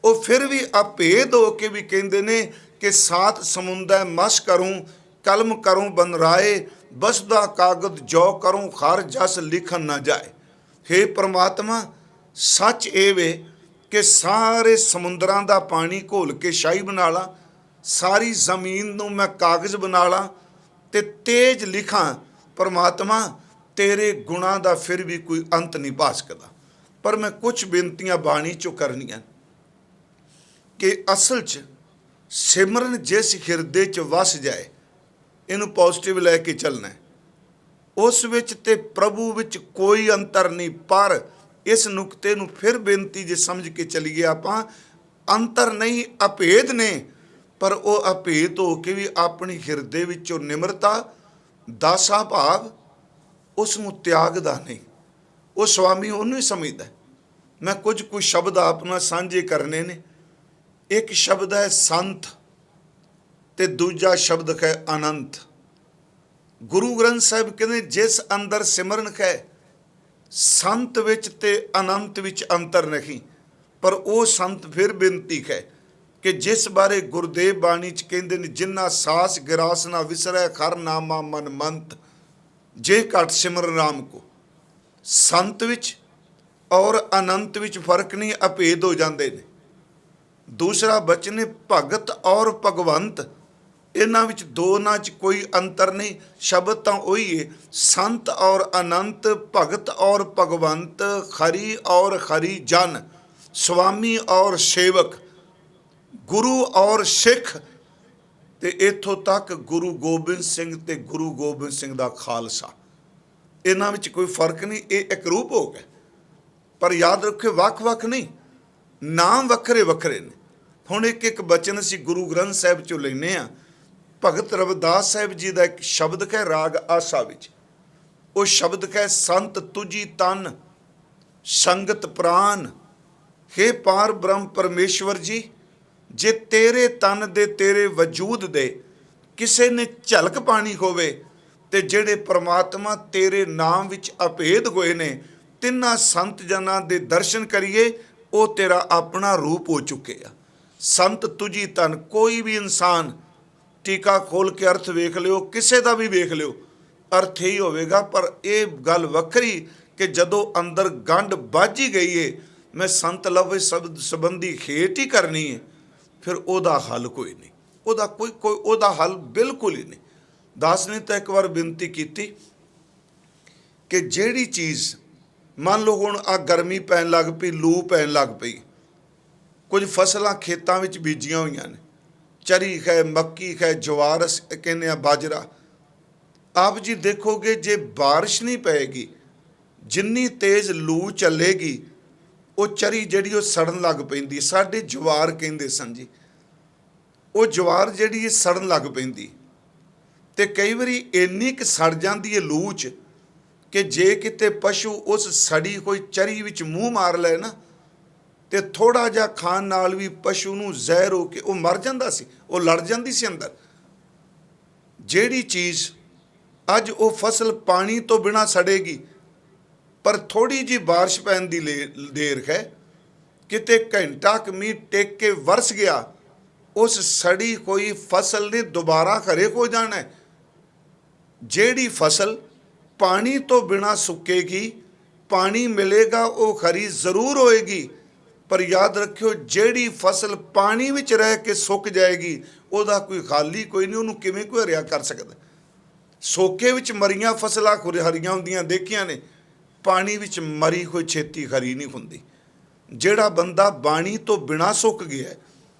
ਉਹ ਫਿਰ ਵੀ ਅਭੇਦ ਹੋ ਕੇ ਵੀ ਕਹਿੰਦੇ ਨੇ ਕਿ ਸਾਤ ਸਮੁੰਦਰ ਮਸ ਕਰੂੰ ਕਲਮ ਕਰੂੰ ਬਨਰਾਏ, ਬਸਦਾ ਕਾਗਦ ਜੋ ਕਰੂੰ ਹਰ ਜਸ ਲਿਖਣ ਨਾ ਜਾਏ। हे परमात्मा, ਸੱਚ ਇਹ ਵੇ ਕਿ ਸਾਰੇ ਸਮੁੰਦਰਾਂ ਦਾ ਪਾਣੀ ਘੋਲ ਕੇ ਸ਼ਾਹੀ ਬਣਾ ਲਾਂ, ਸਾਰੀ ਜ਼ਮੀਨ ਨੂੰ ਮੈਂ ਕਾਗਜ਼ ਬਣਾ ਲਾਂ ਤੇ ਤੇਜ ਲਿਖਾਂ, ਪਰਮਾਤਮਾ ਤੇਰੇ ਗੁਣਾਂ ਦਾ ਫਿਰ ਵੀ ਕੋਈ ਅੰਤ ਨਹੀਂ ਪਾ ਸਕਦਾ। ਪਰ ਮੈਂ ਕੁਝ ਬੇਨਤੀਆਂ ਬਾਣੀ ਚੋਂ ਕਰਨੀਆਂ ਕਿ ਅਸਲ 'ਚ ਸਿਮਰਨ ਜਿਸ ਹਿਰਦੇ 'ਚ ਵਸ ਜਾਏ, ਇਹਨੂੰ ਪੋਜ਼ਿਟਿਵ ਲੈ ਕੇ ਚੱਲਣਾ, ਉਸ ਵਿੱਚ ਤੇ ਪ੍ਰਭੂ ਵਿੱਚ ਕੋਈ ਅੰਤਰ ਨਹੀਂ। ਪਰ ਇਸ ਨੁਕਤੇ ਨੂੰ ਫਿਰ ਬੇਨਤੀ ਜੇ ਸਮਝ ਕੇ ਚੱਲੀਏ ਆਪਾਂ, ਅੰਤਰ ਨਹੀਂ ਅਭੇਦ ਨੇ, ਪਰ ਉਹ ਅਭੇਦ ਹੋ ਕੇ ਵੀ ਆਪਣੀ ਹਿਰਦੇ ਵਿੱਚੋਂ ਨਿਮਰਤਾ, ਦਾਸਾ ਭਾਵ ਉਸ ਨੂੰ ਤਿਆਗਦਾ ਨਹੀਂ। ਉਹ ਸਵਾਮੀ ਉਹਨੂੰ ਹੀ ਸਮਝਦਾ। ਮੈਂ ਕੁਝ ਸ਼ਬਦ ਆਪ ਨਾਲ ਸਾਂਝੇ ਕਰਨੇ ਨੇ। ਇੱਕ ਸ਼ਬਦ ਹੈ ਸੰਤ ਤੇ ਦੂਜਾ ਸ਼ਬਦ ਹੈ ਅਨੰਤ। ਗੁਰੂ ਗ੍ਰੰਥ ਸਾਹਿਬ ਕਹਿੰਦੇ ਜਿਸ ਅੰਦਰ ਸਿਮਰਨ ਹੈ, ਸੰਤ ਵਿੱਚ ਤੇ ਅਨੰਤ ਵਿੱਚ ਅੰਤਰ ਨਹੀਂ। ਪਰ ਉਹ ਸੰਤ ਫਿਰ ਬੇਨਤੀ ਹੈ ਕਿ ਜਿਸ ਬਾਰੇ ਗੁਰਦੇਵ ਬਾਣੀ 'ਚ ਕਹਿੰਦੇ ਨੇ, ਜਿਨ੍ਹਾਂ ਸਾਸ ਗਿਰਾਸ ਨਾ ਵਿਸਰੈ ਖਰ ਨਾਮਾ ਮਨ ਮੰਤ, ਜੇ ਘਟ ਸਿਮਰਨ ਰਾਮ ਕੋ। ਸੰਤ ਵਿੱਚ ਔਰ ਅਨੰਤ ਵਿੱਚ ਫਰਕ ਨਹੀਂ, ਅਭੇਦ ਹੋ ਜਾਂਦੇ ਨੇ। ਦੂਸਰਾ ਬਚਨ ਹੈ ਭਗਤ ਔਰ ਭਗਵੰਤ, ਇਹਨਾਂ ਵਿੱਚ ਦੋਨਾਂ 'ਚ ਕੋਈ ਅੰਤਰ ਨਹੀਂ। ਸ਼ਬਦ ਤਾਂ ਉਹੀ ਹੈ, ਸੰਤ ਔਰ ਅਨੰਤ, ਭਗਤ ਔਰ ਭਗਵੰਤ, ਖਰੀ ਔਰ ਖਰੀ ਜਨ, ਸਵਾਮੀ ਔਰ ਸੇਵਕ, ਗੁਰੂ ਔਰ ਸਿੱਖ, ਤੇ ਇੱਥੋਂ ਤੱਕ ਗੁਰੂ ਗੋਬਿੰਦ ਸਿੰਘ ਤੇ ਗੁਰੂ ਗੋਬਿੰਦ ਸਿੰਘ ਦਾ ਖਾਲਸਾ। ਇਹਨਾਂ ਵਿੱਚ ਕੋਈ ਫਰਕ ਨਹੀਂ, ਇਹ ਇੱਕ ਰੂਪ ਹੋ ਗਿਆ। ਪਰ ਯਾਦ ਰੱਖੋ ਵੱਖ-ਵੱਖ ਨਹੀਂ, ਨਾਮ ਵੱਖਰੇ ਵੱਖਰੇ ਨੇ। ਹੁਣ ਇੱਕ ਬਚਨ ਅਸੀਂ ਗੁਰੂ ਗ੍ਰੰਥ ਸਾਹਿਬ 'ਚੋਂ ਲੈਂਦੇ ਹਾਂ। ਭਗਤ ਰਵਿਦਾਸ ਸਾਹਿਬ ਜੀ ਦਾ ਇੱਕ ਸ਼ਬਦ ਹੈ ਰਾਗ ਆਸਾ ਵਿੱਚ। ਉਹ ਸ਼ਬਦ ਹੈ ਸੰਤ ਤੁਝੀ ਤਨ ਸੰਗਤ ਪ੍ਰਾਨ, ਹੇ ਪਾਰ ਬ੍ਰਹਮ ਪਰਮੇਸ਼ਵਰ ਜੀ, ਜੇ ਤੇਰੇ ਤਨ ਦੇ, ਤੇਰੇ ਵਜੂਦ ਦੇ ਕਿਸੇ ਨੇ ਝਲਕ ਪਾਣੀ ਹੋਵੇ, ਤੇ ਜਿਹੜੇ ਪਰਮਾਤਮਾ ਤੇਰੇ ਨਾਮ ਵਿੱਚ ਅਭੇਦ ਹੋਏ ਨੇ, ਤਿੰਨਾਂ ਸੰਤ ਜਨਾਂ ਦੇ ਦਰਸ਼ਨ ਕਰੀਏ, ਉਹ ਤੇਰਾ ਆਪਣਾ ਰੂਪ ਹੋ ਚੁੱਕੇ ਆ। ਸੰਤ ਤੁਝੀ ਤਨ, ਕੋਈ ਵੀ ਇਨਸਾਨ ਟੀਕਾ ਖੋਲ ਕੇ ਅਰਥ ਵੇਖ ਲਿਓ, ਕਿਸੇ ਦਾ ਵੀ ਵੇਖ ਲਿਓ, ਅਰਥ ਹੀ ਹੋਵੇਗਾ। ਪਰ ਇਹ ਗੱਲ ਵੱਖਰੀ ਕਿ ਜਦੋਂ ਅੰਦਰ ਗੰਢ ਵੱਜ ਹੀ ਗਈ ਏ, ਮੈਂ ਸੰਤ ਲਫ਼ਜ਼ ਸ਼ਬਦ ਸੰਬੰਧੀ ਖੇਟ ਹੀ ਕਰਨੀ ਹੈ, ਫਿਰ ਉਹਦਾ ਹੱਲ ਕੋਈ ਨਹੀਂ। ਉਹਦਾ ਕੋਈ ਉਹਦਾ ਹੱਲ ਬਿਲਕੁਲ ਹੀ ਨਹੀਂ। ਦਾਸ ਨੇ ਤਾਂ ਇੱਕ ਵਾਰ ਬੇਨਤੀ ਕੀਤੀ ਕਿ ਜਿਹੜੀ ਚੀਜ਼, ਮੰਨ ਲਓ ਹੁਣ ਆ ਗਰਮੀ ਪੈਣ ਲੱਗ ਪਈ, ਲੂ ਪੈਣ ਲੱਗ ਪਈ, ਕੁਝ ਫਸਲਾਂ ਖੇਤਾਂ ਵਿੱਚ ਬੀਜੀਆਂ ਹੋਈਆਂ ਨੇ, ਚਰੀ ਹੈ, ਮੱਕੀ ਹੈ, ਜਵਾਰ ਕਹਿੰਦੇ ਆ, ਬਾਜਰਾ। ਆਪ ਜੀ ਦੇਖੋਗੇ ਜੇ ਬਾਰਿਸ਼ ਨਹੀਂ ਪਏਗੀ, ਜਿੰਨੀ ਤੇਜ਼ ਲੂ ਚੱਲੇਗੀ, ਉਹ ਚਰੀ ਜਿਹੜੀ ਉਹ ਸੜਨ ਲੱਗ ਪੈਂਦੀ। ਸਾਡੇ ਜਵਾਰ ਕਹਿੰਦੇ ਸਨ ਜੀ, ਉਹ ਜਵਾਰ ਜਿਹੜੀ ਸੜਨ ਲੱਗ ਪੈਂਦੀ, ਤੇ ਕਈ ਵਾਰੀ ਇੰਨੀ ਕੁ ਸੜ ਜਾਂਦੀ ਹੈ ਲੂ 'ਚ ਕਿ ਜੇ ਕਿਤੇ ਪਸ਼ੂ ਉਸ ਸੜੀ ਕੋਈ ਚਰੀ ਵਿੱਚ ਮੂੰਹ ਮਾਰ ਲੈ ਨਾ, ਤੇ ਥੋੜਾ ਜਿਹਾ ਖਾਣ ਨਾਲ ਵੀ ਪਸ਼ੂ ਨੂੰ ਜ਼ਹਿਰ ਹੋ ਕੇ ਉਹ ਮਰ ਜਾਂਦਾ ਸੀ, ਉਹ ਲੜ ਜਾਂਦੀ ਸੀ ਅੰਦਰ। ਜਿਹੜੀ ਚੀਜ਼ ਅੱਜ ਉਹ ਫਸਲ ਪਾਣੀ ਤੋਂ ਬਿਨਾਂ ਸੜੇਗੀ, ਪਰ ਥੋੜੀ ਜਿਹੀ ਬਾਰਿਸ਼ ਪੈਣ ਦੀ ਦੇਰ ਹੈ, ਕਿਤੇ ਘੰਟਾ ਕੁ ਮੀਂਹ ਟੇਕ ਕੇ ਵਰਸ ਗਿਆ, ਉਸ ਸੜੀ ਹੋਈ ਫਸਲ ਨੇ ਦੁਬਾਰਾ ਘਰੇ ਹੋ ਜਾਣਾ ਹੈ। ਜਿਹੜੀ ਫਸਲ ਪਾਣੀ ਤੋਂ ਬਿਨਾਂ ਸੁੱਕੇਗੀ, ਪਾਣੀ ਮਿਲੇਗਾ, ਉਹ ਖਰੀ ਜ਼ਰੂਰ ਹੋਏਗੀ। ਪਰ ਯਾਦ ਰੱਖਿਓ, ਜਿਹੜੀ ਫਸਲ ਪਾਣੀ ਵਿੱਚ ਰਹਿ ਕੇ ਸੁੱਕ ਜਾਏਗੀ, ਉਹਦਾ ਕੋਈ ਖਾਲੀ ਕੋਈ ਨਹੀਂ, ਉਹਨੂੰ ਕਿਵੇਂ ਕੋਈ ਹਰਿਆ ਕਰ ਸਕਦਾ। ਸੋਕੇ ਵਿੱਚ ਮਰੀਆਂ ਫਸਲਾਂ ਹਰੀਆਂ ਹੁੰਦੀਆਂ ਦੇਖੀਆਂ ਨੇ, ਪਾਣੀ ਵਿੱਚ ਮਰੀ ਕੋਈ ਛੇਤੀ ਹਰੀ ਨਹੀਂ ਹੁੰਦੀ। ਜਿਹੜਾ ਬੰਦਾ ਬਾਣੀ ਤੋਂ ਬਿਨਾਂ ਸੁੱਕ ਗਿਆ,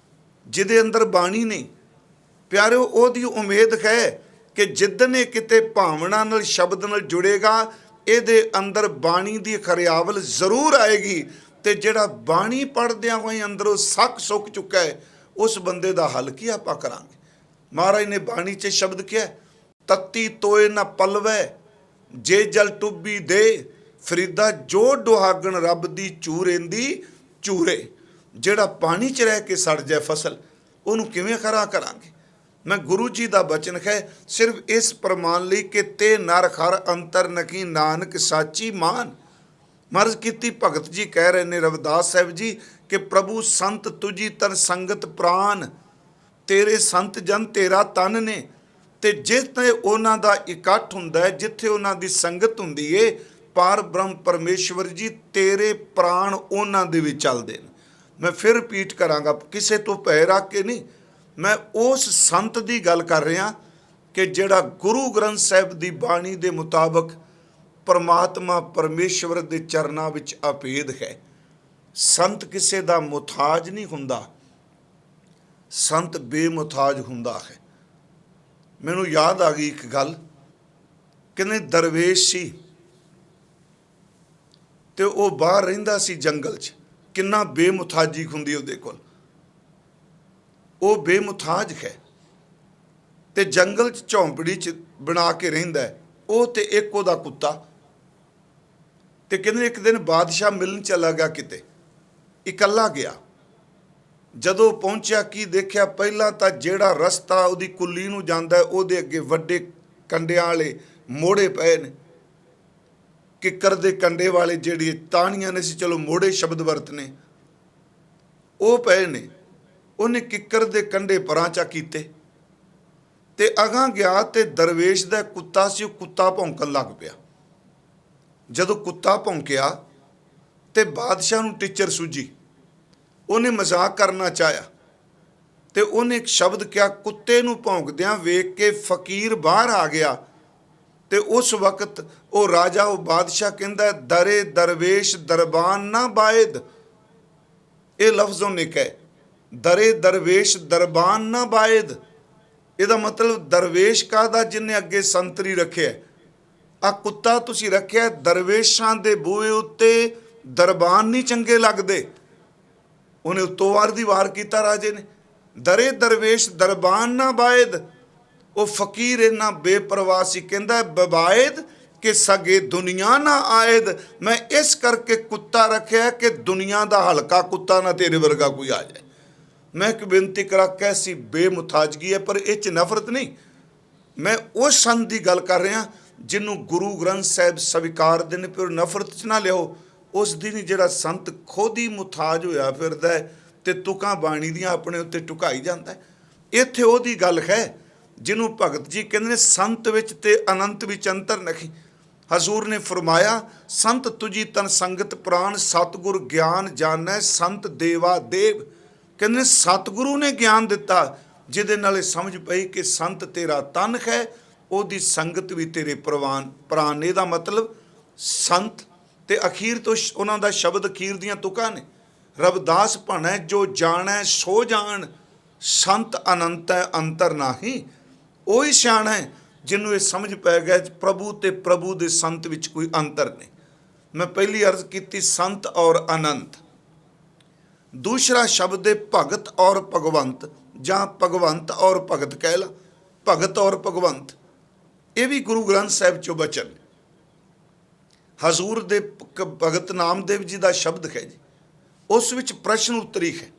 ਜਿਹਦੇ ਅੰਦਰ ਬਾਣੀ ਨਹੀਂ, ਪਿਆਰਿਓ, ਉਹਦੀ ਉਮੀਦ ਹੈ ਕਿ ਜਿੱਦਣੇ ਕਿਤੇ ਭਾਵਨਾ ਨਾਲ, ਸ਼ਬਦ ਨਾਲ ਜੁੜੇਗਾ, ਇਹਦੇ ਅੰਦਰ ਬਾਣੀ ਦੀ ਖਰਿਆਵਲ ਜ਼ਰੂਰ ਆਏਗੀ। ਤੇ ਜਿਹੜਾ ਬਾਣੀ ਪੜ੍ਹਦਿਆਂ ਹੋਏ ਅੰਦਰੋਂ ਸੱਕ ਸੁੱਕ ਚੁੱਕਾ ਹੈ, ਉਸ ਬੰਦੇ ਦਾ ਹੱਲ ਕੀ ਆਪਾਂ ਕਰਾਂਗੇ। ਮਹਾਰਾਜ ਨੇ ਬਾਣੀ 'ਚ ਸ਼ਬਦ ਕਿਹਾ, ਤੱਤੀ ਤੋਏ ਨਾ ਪਲਵੈ ਜੇ ਜਲ ਟੁੱਬੀ ਦੇ, ਫਰੀਦਾ ਜੋ ਦੁਹਾਗਣ ਰੱਬ ਦੀ ਚੂਰੇਂਦੀ ਚੂਰੇ। ਜਿਹੜਾ ਪਾਣੀ 'ਚ ਰਹਿ ਕੇ ਸੜ ਜਾਏ ਫਸਲ, ਉਹਨੂੰ ਕਿਵੇਂ ਖਰਾ ਕਰਾਂਗੇ। ਮੈਂ ਗੁਰੂ ਜੀ ਦਾ ਬਚਨ ਹੈ ਸਿਰਫ ਇਸ ਪ੍ਰਮਾਣ ਲਈ ਕਿ ਤੇ ਨਰ ਖਰ ਅੰਤਰ ਨਕੀ ਨਾਨਕ ਸਾਚੀ ਮਾਨ। ਮਰਜ਼ ਕੀਤੀ ਭਗਤ ਜੀ ਕਹਿ ਰਹੇ ਨੇ, ਰਵਿਦਾਸ ਸਾਹਿਬ ਜੀ, ਕਿ ਪ੍ਰਭੂ ਸੰਤ ਤੁਝੀ ਤਨ ਸੰਗਤ ਪ੍ਰਾਨ, ਤੇਰੇ ਸੰਤ ਜਨ ਤੇਰਾ ਤਨ ਨੇ। ਤੇ ਜਿੱਥੇ ਉਹਨਾਂ ਦਾ ਇਕੱਠ ਹੁੰਦਾ ਹੈ, ਜਿੱਥੇ ਉਹਨਾਂ ਦੀ ਸੰਗਤ ਹੁੰਦੀ ਏ, ਪਰ ਬ੍ਰਹਮ ਪਰਮੇਸ਼ਵਰ ਜੀ ਤੇਰੇ ਪ੍ਰਾਣ ਉਹਨਾਂ ਦੇ ਵਿੱਚ ਚੱਲਦੇ ਨੇ। ਮੈਂ ਫਿਰ ਰਿਪੀਟ ਕਰਾਂਗਾ, ਕਿਸੇ ਤੋਂ ਭੈ ਰੱਖ ਕੇ ਨਹੀਂ, ਮੈਂ ਉਸ ਸੰਤ ਦੀ ਗੱਲ ਕਰ ਰਿਹਾ ਕਿ ਜਿਹੜਾ ਗੁਰੂ ਗ੍ਰੰਥ ਸਾਹਿਬ ਦੀ ਬਾਣੀ ਦੇ ਮੁਤਾਬਕ ਪਰਮਾਤਮਾ ਪਰਮੇਸ਼ਵਰ ਦੇ ਚਰਨਾਂ ਵਿੱਚ ਅਭੇਦ ਹੈ। ਸੰਤ ਕਿਸੇ ਦਾ ਮੁਹਤਾਜ ਨਹੀਂ ਹੁੰਦਾ, ਸੰਤ ਬੇਮੁਹਤਾਜ ਹੁੰਦਾ ਹੈ। ਮੈਨੂੰ ਯਾਦ ਆ ਗਈ ਇੱਕ ਗੱਲ, ਕਹਿੰਦੇ ਦਰਵੇਸ਼ ਸੀ ਤੇ ਉਹ ਬਾਹਰ ਰਹਿੰਦਾ ਸੀ ਜੰਗਲ 'ਚ। ਕਿੰਨਾ ਬੇਮੁਹਤਾਜੀ ਹੁੰਦੀ ਉਹਦੇ ਕੋਲ, ਉਹ ਬੇਮੁਹਤਾਜ ਹੈ ਤੇ ਜੰਗਲ 'ਚ ਝੌਂਪੜੀ 'ਚ ਬਣਾ ਕੇ ਰਹਿੰਦਾ, ਉਹ ਤੇ ਇੱਕ ਉਹਦਾ ਕੁੱਤਾ। ਤੇ ਕਹਿੰਦੇ ਇੱਕ ਦਿਨ ਬਾਦਸ਼ਾਹ ਮਿਲਣ ਚਲਾ ਗਿਆ, ਕਿਤੇ ਇਕੱਲਾ ਗਿਆ। ਜਦੋਂ ਪਹੁੰਚਿਆ ਕੀ ਦੇਖਿਆ, ਪਹਿਲਾਂ ਤਾਂ ਜਿਹੜਾ ਰਸਤਾ ਉਹਦੀ ਕੁੱਲੀ ਨੂੰ ਜਾਂਦਾ ਉਹਦੇ ਅੱਗੇ ਵੱਡੇ ਕੰਡਿਆਂ ਵਾਲੇ ਮੋੜੇ ਪਏ ਨੇ, ਕਿੱਕਰ ਦੇ ਕੰਡੇ ਵਾਲੇ, ਜਿਹੜੀ ਤਾਣੀਆਂ ਨੇ ਸੀ, ਚਲੋ ਮੋੜੇ ਸ਼ਬਦ ਵਰਤਨੇ, ਉਹ ਪਏ ਨੇ। ਉਹਨੇ ਕਿੱਕਰ ਦੇ ਕੰਡੇ ਪਰਾਂ ਚਾ ਕੀਤੇ ਤੇ ਅਗਾਂਹ ਗਿਆ ਤੇ ਦਰਵੇਸ਼ ਦਾ ਕੁੱਤਾ ਸੀ, ਉਹ ਕੁੱਤਾ ਭੌਂਕਣ ਲੱਗ ਪਿਆ। ਜਦੋਂ ਕੁੱਤਾ ਭੌਂਕਿਆ ਤੇ ਬਾਦਸ਼ਾਹ ਨੂੰ ਟੀਚਰ ਸੂਝੀ, ਉਹਨੇ ਮਜ਼ਾਕ ਕਰਨਾ ਚਾਹਿਆ ਤੇ ਉਹਨੇ ਇੱਕ ਸ਼ਬਦ ਕਿਹਾ। ਕੁੱਤੇ ਨੂੰ ਭੌਂਕਦਿਆਂ ਵੇਖ ਕੇ ਫਕੀਰ ਬਾਹਰ ਆ ਗਿਆ ਤੇ ਉਸ ਵਕਤ ਉਹ ਰਾਜਾ, ਉਹ ਬਾਦਸ਼ਾਹ ਕਹਿੰਦਾ, ਦਰੇ ਦਰਵੇਸ਼ ਦਰਬਾਨ ਨਾ ਬਾਇਦ। ਇਹ ਲਫ਼ਜ਼ ਉਹਨੇ ਕਹੇ, ਦਰੇ ਦਰਵੇਸ਼ ਦਰਬਾਨ ਨਾ ਬਾਇਦ। ਇਹਦਾ ਮਤਲਬ ਦਰਵੇਸ਼ ਕਾਹਦਾ, ਜਿਹਨੇ ਅੱਗੇ ਸੰਤਰੀ ਰੱਖਿਆ। ਆ ਕੁੱਤਾ ਤੁਸੀਂ ਰੱਖਿਆ, ਦਰਵੇਸ਼ਾਂ ਦੇ ਬੂਹੇ ਉੱਤੇ ਦਰਬਾਨ ਨਹੀਂ ਚੰਗੇ ਲੱਗਦੇ। ਉਹਨੇ ਉੱਤੋਂ ਵਾਰ ਦੀ ਵਾਰ ਕੀਤਾ ਰਾਜੇ ਨੇ, ਦਰੇ ਦਰਵੇਸ਼ ਦਰਬਾਨ ਨਾ ਬਾਇਦ। ਉਹ ਫਕੀਰ ਇੰਨਾ ਬੇਪਰਵਾਹ ਸੀ, ਕਹਿੰਦਾ ਬਬਾਇਦ ਕਿ ਸਗੇ ਦੁਨੀਆ ਨਾ ਆਇਦ। ਮੈਂ ਇਸ ਕਰਕੇ ਕੁੱਤਾ ਰੱਖਿਆ ਕਿ ਦੁਨੀਆ ਦਾ ਹਲਕਾ ਕੁੱਤਾ ਨਾ ਤੇਰੇ ਵਰਗਾ ਕੋਈ ਆ ਜਾਏ। ਮੈਂ ਇੱਕ ਬੇਨਤੀ ਕਰਾਂ, ਕੈਸੀ ਬੇਮੁਤਾਜਗੀ ਹੈ, ਪਰ ਇਹ 'ਚ ਨਫ਼ਰਤ ਨਹੀਂ। ਮੈਂ ਉਸ ਸੰਤ ਦੀ ਗੱਲ ਕਰ ਰਿਹਾ ਜਿਹਨੂੰ ਗੁਰੂ ਗ੍ਰੰਥ ਸਾਹਿਬ ਸਵੀਕਾਰਦੇ ਨੇ, ਪਰ ਨਫ਼ਰਤ 'ਚ ਨਾ ਲਿਓ। ਉਸ ਦਿਨ ਜਿਹੜਾ ਸੰਤ ਖੁਦ ਹੀ ਮੁਤਾਜ ਹੋਇਆ ਫਿਰਦਾ ਤੇ ਤੁਕਾਂ ਬਾਣੀ ਦੀਆਂ ਆਪਣੇ ਉੱਤੇ ਟੁਕਾਈ ਜਾਂਦਾ। ਇੱਥੇ ਉਹਦੀ ਗੱਲ ਹੈ ਜਿਹਨੂੰ ਭਗਤ ਜੀ ਕਹਿੰਦੇ ਨੇ, ਸੰਤ ਵਿੱਚ ਤੇ ਅਨੰਤ ਵਿੱਚ ਅੰਤਰ ਨਹੀਂ। ਹਜ਼ੂਰ ਨੇ ਫਰਮਾਇਆ, ਸੰਤ ਤੁਜੀ ਤਨ ਸੰਗਤ ਪ੍ਰਾਨ, ਸਤਿਗੁਰ ਗਿਆਨ ਜਾਣੈ ਸੰਤ ਦੇਵਾ ਦੇਵ। ਕਹਿੰਦੇ ਸਤਿਗੁਰੂ ਨੇ ਗਿਆਨ ਦਿੱਤਾ, ਜਿਹਦੇ ਨਾਲ ਇਹ ਸਮਝ ਪਈ ਕਿ ਸੰਤ ਤੇਰਾ ਤਨ ਹੈ, ਉਹਦੀ ਸੰਗਤ ਵੀ ਤੇਰੇ ਪ੍ਰਾਨ। ਇਹਦਾ ਮਤਲਬ ਸੰਤ ਤੇ ਅਖੀਰ ਤੋਂ ਉਹਨਾਂ ਦਾ ਸ਼ਬਦ ਅਖੀਰ ਦੀਆਂ ਤੁਕਾਂ ਨੇ, ਰਵਿਦਾਸ ਭਣੈ ਜੋ ਜਾਣੈ ਸੋ ਜਾਣ, ਸੰਤ ਅਨੰਤ ਹੈ ਅੰਤਰ ਨਾਹੀ। ਉਹੀ ਸਿਆਣਾ ਹੈ ਜਿਹਨੂੰ ਇਹ ਸਮਝ ਪੈ ਗਿਆ ਪ੍ਰਭੂ ਤੇ ਪ੍ਰਭੂ ਦੇ ਸੰਤ ਵਿੱਚ ਕੋਈ ਅੰਤਰ ਨਹੀਂ। ਮੈਂ ਪਹਿਲੀ ਅਰਜ਼ ਕੀਤੀ ਸੰਤ ਔਰ ਅਨੰਤ। ਦੂਸਰਾ ਸ਼ਬਦ ਹੈ ਭਗਤ ਔਰ ਭਗਵੰਤ, ਜਾਂ ਭਗਵੰਤ ਔਰ ਭਗਤ ਕਹਿ ਲਾ, ਭਗਤ ਔਰ ਭਗਵੰਤ। ਇਹ ਵੀ ਗੁਰੂ ਗ੍ਰੰਥ ਸਾਹਿਬ ਚੋਂ ਬਚਨ। ਹਜ਼ੂਰ ਦੇ ਭਗਤ ਨਾਮਦੇਵ ਜੀ ਦਾ ਸ਼ਬਦ ਹੈ ਜੀ, ਉਸ ਵਿੱਚ ਪ੍ਰਸ਼ਨ ਉੱਤਰੀ ਹੈ।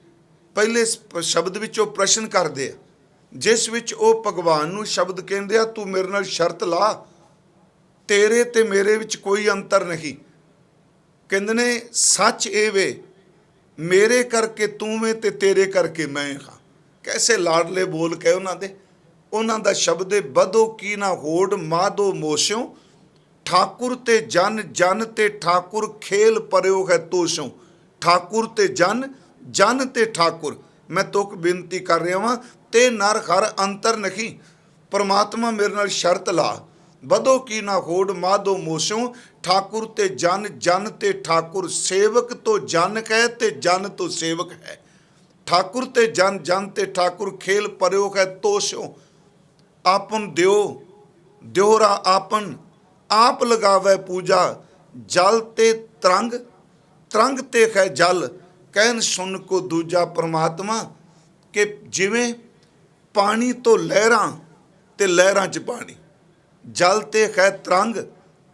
ਪਹਿਲੇ ਸ਼ਬਦ ਵਿੱਚ ਉਹ ਪ੍ਰਸ਼ਨ ਕਰਦੇ ਆ, ਜਿਸ ਵਿੱਚ ਉਹ ਭਗਵਾਨ ਨੂੰ ਸ਼ਬਦ ਕਹਿੰਦੇ ਆ, ਤੂੰ ਮੇਰੇ ਨਾਲ ਸ਼ਰਤ ਲਾ, ਤੇਰੇ ਤੇ ਮੇਰੇ ਵਿੱਚ ਕੋਈ ਅੰਤਰ ਨਹੀਂ। ਕਹਿੰਦੇ ਨੇ ਸੱਚ ਇਹ ਵੇ, ਮੇਰੇ ਕਰਕੇ ਤੂੰ ਵੇ ਤੇ ਤੇਰੇ ਕਰਕੇ ਮੈਂ ਹਾਂ। ਕੈਸੇ ਲਾਡਲੇ ਬੋਲ ਕੇ ਉਹਨਾਂ ਦਾ ਸ਼ਬਦ ਹੈ, ਬਦੋ ਕੀ ਨਾ ਹੋੜ ਮਾਧੋ ਮੋਸਿਓ, ਠਾਕੁਰ ਤੇ ਜਨ, ਜਨ ਤੇ ਠਾਕੁਰ, ਖੇਲ ਪਰਿਓ ਹੈ ਤੋਸ਼ੋਂ। ਠਾਕੁਰ ਤੇ ਜਨ, ਜਨ ਤੇ ਠਾਕੁਰ। ਮੈਂ ਤੁਕ ਬੇਨਤੀ ਕਰ ਰਿਹਾ ਵਾਂ, ਤੇ ਨਰ ਹਰ ਅੰਤਰ ਨਹੀਂ। ਪਰਮਾਤਮਾ ਮੇਰੇ ਨਾਲ ਸ਼ਰਤ ਲਾ, ਬਦੋ ਕੀ ਨਾ ਹੋੜ ਮਾਧੋ ਮੋਸਿਓ, ਠਾਕੁਰ ਤੇ ਜਨ, ਜਨ ਤੇ ਠਾਕੁਰ। ਸੇਵਕ ਤੋਂ ਜਨ ਹੈ ਤੇ ਜਨ ਤੋਂ ਸੇਵਕ ਹੈ। ਠਾਕੁਰ ਤੇ ਜਨ, ਜਨ ਤੇ ਠਾਕੁਰ, ਖੇਲ ਪਰਿਓ ਹੈ ਤੋਸ਼ੋਂ। ਆਪਨ ਦਿਓ ਦਿਓਰਾ ਆਪਨ, ਆਪ ਲਗਾਵੇ ਪੂਜਾ। ਜਲ ਤੇ ਤਰੰਗ, ਤਰੰਗ ਤੇ ਹੈ ਜਲ, ਕਹਿਨ ਸੁਣ ਕੋ ਦੂਜਾ। ਪਰਮਾਤਮਾ ਕਿ ਜਿਵੇਂ ਪਾਣੀ ਤੋਂ ਲਹਿਰਾਂ ਤੇ ਲਹਿਰਾਂ 'ਚ ਪਾਣੀ, ਜਲ ਤੇ ਹੈ ਤਰੰਗ,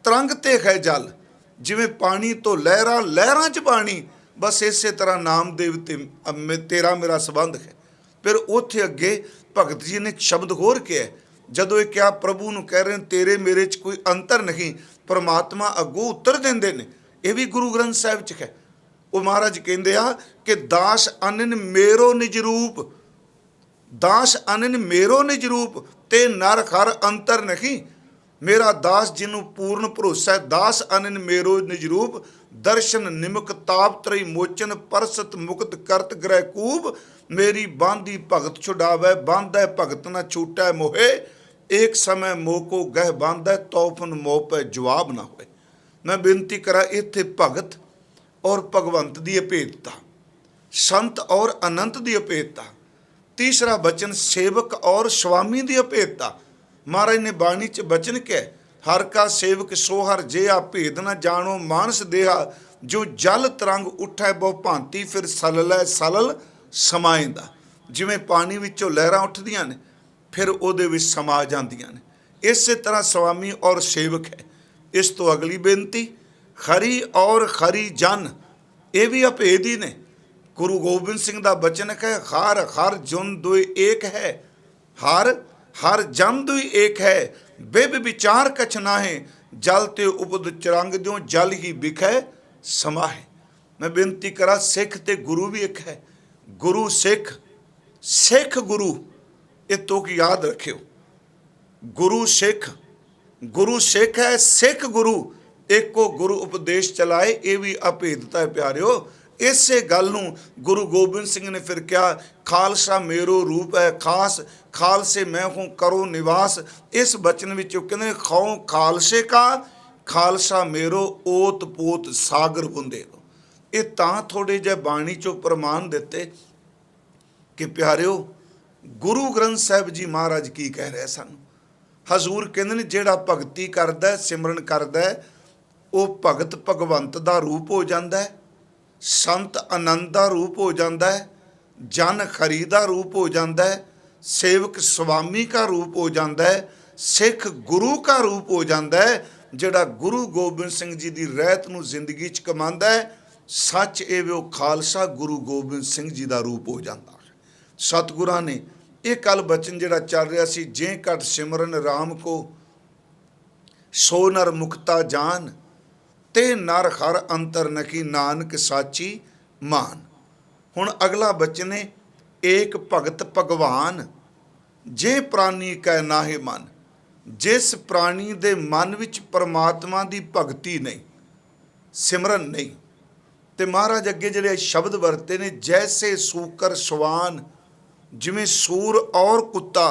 ਤਰੰਗ ਤੇ ਹੈ ਜਲ। ਜਿਵੇਂ ਪਾਣੀ ਤੋਂ ਲਹਿਰਾਂ, ਲਹਿਰਾਂ 'ਚ ਪਾਣੀ, ਬਸ ਇਸੇ ਤਰ੍ਹਾਂ ਨਾਮਦੇਵ ਤੇ ਤੇਰਾ ਮੇਰਾ ਸੰਬੰਧ ਹੈ। ਫਿਰ ਉੱਥੇ ਅੱਗੇ ਭਗਤ ਜੀ ਨੇ ਇੱਕ ਸ਼ਬਦ ਹੋਰ ਕਿਹਾ, ਜਦੋਂ ਇਹ ਕਿਹਾ ਪ੍ਰਭੂ ਨੂੰ ਕਹਿ ਰਹੇ ਤੇਰੇ ਮੇਰੇ 'ਚ ਕੋਈ ਅੰਤਰ ਨਹੀਂ, ਪਰਮਾਤਮਾ ਅੱਗੋਂ ਉੱਤਰ ਦਿੰਦੇ ਨੇ। ਇਹ ਵੀ ਗੁਰੂ ਗ੍ਰੰਥ ਸਾਹਿਬ 'ਚ ਹੈ। ਉਹ ਮਹਾਰਾਜ ਕਹਿੰਦੇ ਆ ਕਿ ਦਾਸ ਅਨਨ ਮੇਰੋ ਨਿਜ ਰੂਪ, ਦਾਸ ਅਨਨ ਮੇਰੋ ਨਿਜ ਰੂਪ, ਤੇ ਨਰ ਹਰ ਅੰਤਰ ਨਹੀਂ। मेरा दास जिन्हों पूर्ण भरोसा है। दास अनन मेरो निज रूप, दर्शन निमक ताप त्रई मोचन, परसत मुक्त करत ग्रह कूब। मेरी बांधी भगत छुड़ावै, बांधै भगत न छूटै मोहे। एक समय मोह को गह बांधै, तौफन मोह पे जवाब ना होए। मैं बेनती करा इत्थे भगत और भगवंत की अभेदता, संत और अनंत की अभेदता। तीसरा बचन सेवक और स्वामी की अभेदता। महाराज ने बाणी च बचन कह, हर का सेवक सो हर जेहा, भेद न जानो मानस देहा। जो जल तरंग उठै बहु भांति, फिर सललै सलल समाइंदा। जिवें पानी विचों लहरां उठदियां ने फिर ਉਹਦੇ ਵਿੱਚ ਸਮਾ ਜਾਂਦੀਆਂ ਨੇ, ਇਸੇ ਤਰ੍ਹਾਂ स्वामी और सेवक है। इस तो अगली बेनती खरी और खरी जन, ये भी अभेद ही ने। गुरु गोबिंद सिंह का बचन है, हर हर जुन दुई एक है, हर हर जन दुई एक है। बिब विचार कछ नाहे, जल ते उपद चरंग द्यों, जल ही बिखै समाहे। मैं बेनती करा सिख ते गुरु भी एक है। गुरु सिख, सिख गुरु, ये तो की याद रखियो। गुरु सिख, गुरु सिख है, सिख गुरु, एको गुरु उपदेश चलाए। ये भी अभेदता है प्यारिओ। इसे गल नूं गुरु गोबिंद सिंह ने फिर क्या, खालसा मेरो रूप है खास, खालसे मैं हूँ करो निवास। इस बचन विचों कहंदे खाओ खालसे का, खालसा मेरो ओत पोत सागर बुंदे दो। ये तां थोड़े जे बाणी चों प्रमाण दिते कि प्यारिओ गुरु ग्रंथ साहिब जी महाराज की कह रहे सन। हजूर कहंदे ने जिहड़ा भगती करदा, सिमरन करदा, वो भगत भगवंत दा रूप हो जांदा है, संत आनंद का रूप हो जाता है, जन खरी का रूप हो जाता है, सेवक स्वामी का रूप हो जाता है, सिख गुरु का रूप हो जाता है। जिहड़ा गुरु गोबिंद सिंह जी की रहत नूं जिंदगी च कमांदा है, सच ए वो खालसा गुरु गोबिंद सिंह जी का रूप हो जाता है। सतगुरां ने ये कल बचन जिहड़ा चल रहा सी, जे घट सिमरन राम को सो नर मुक्ता जान, ते नर हर अंतर नकी नानक साची मान। हुण अगला बचन है, एक भगत भगवान, जे प्राणी कै नाहे मन। जिस प्राणी दे मन विच परमात्मा दी भगती नहीं, सिमरन नहीं, ते महाराज अगे जिहड़े शब्द वरते ने, जैसे सूकर सवान, जिवें सूर और कुत्ता,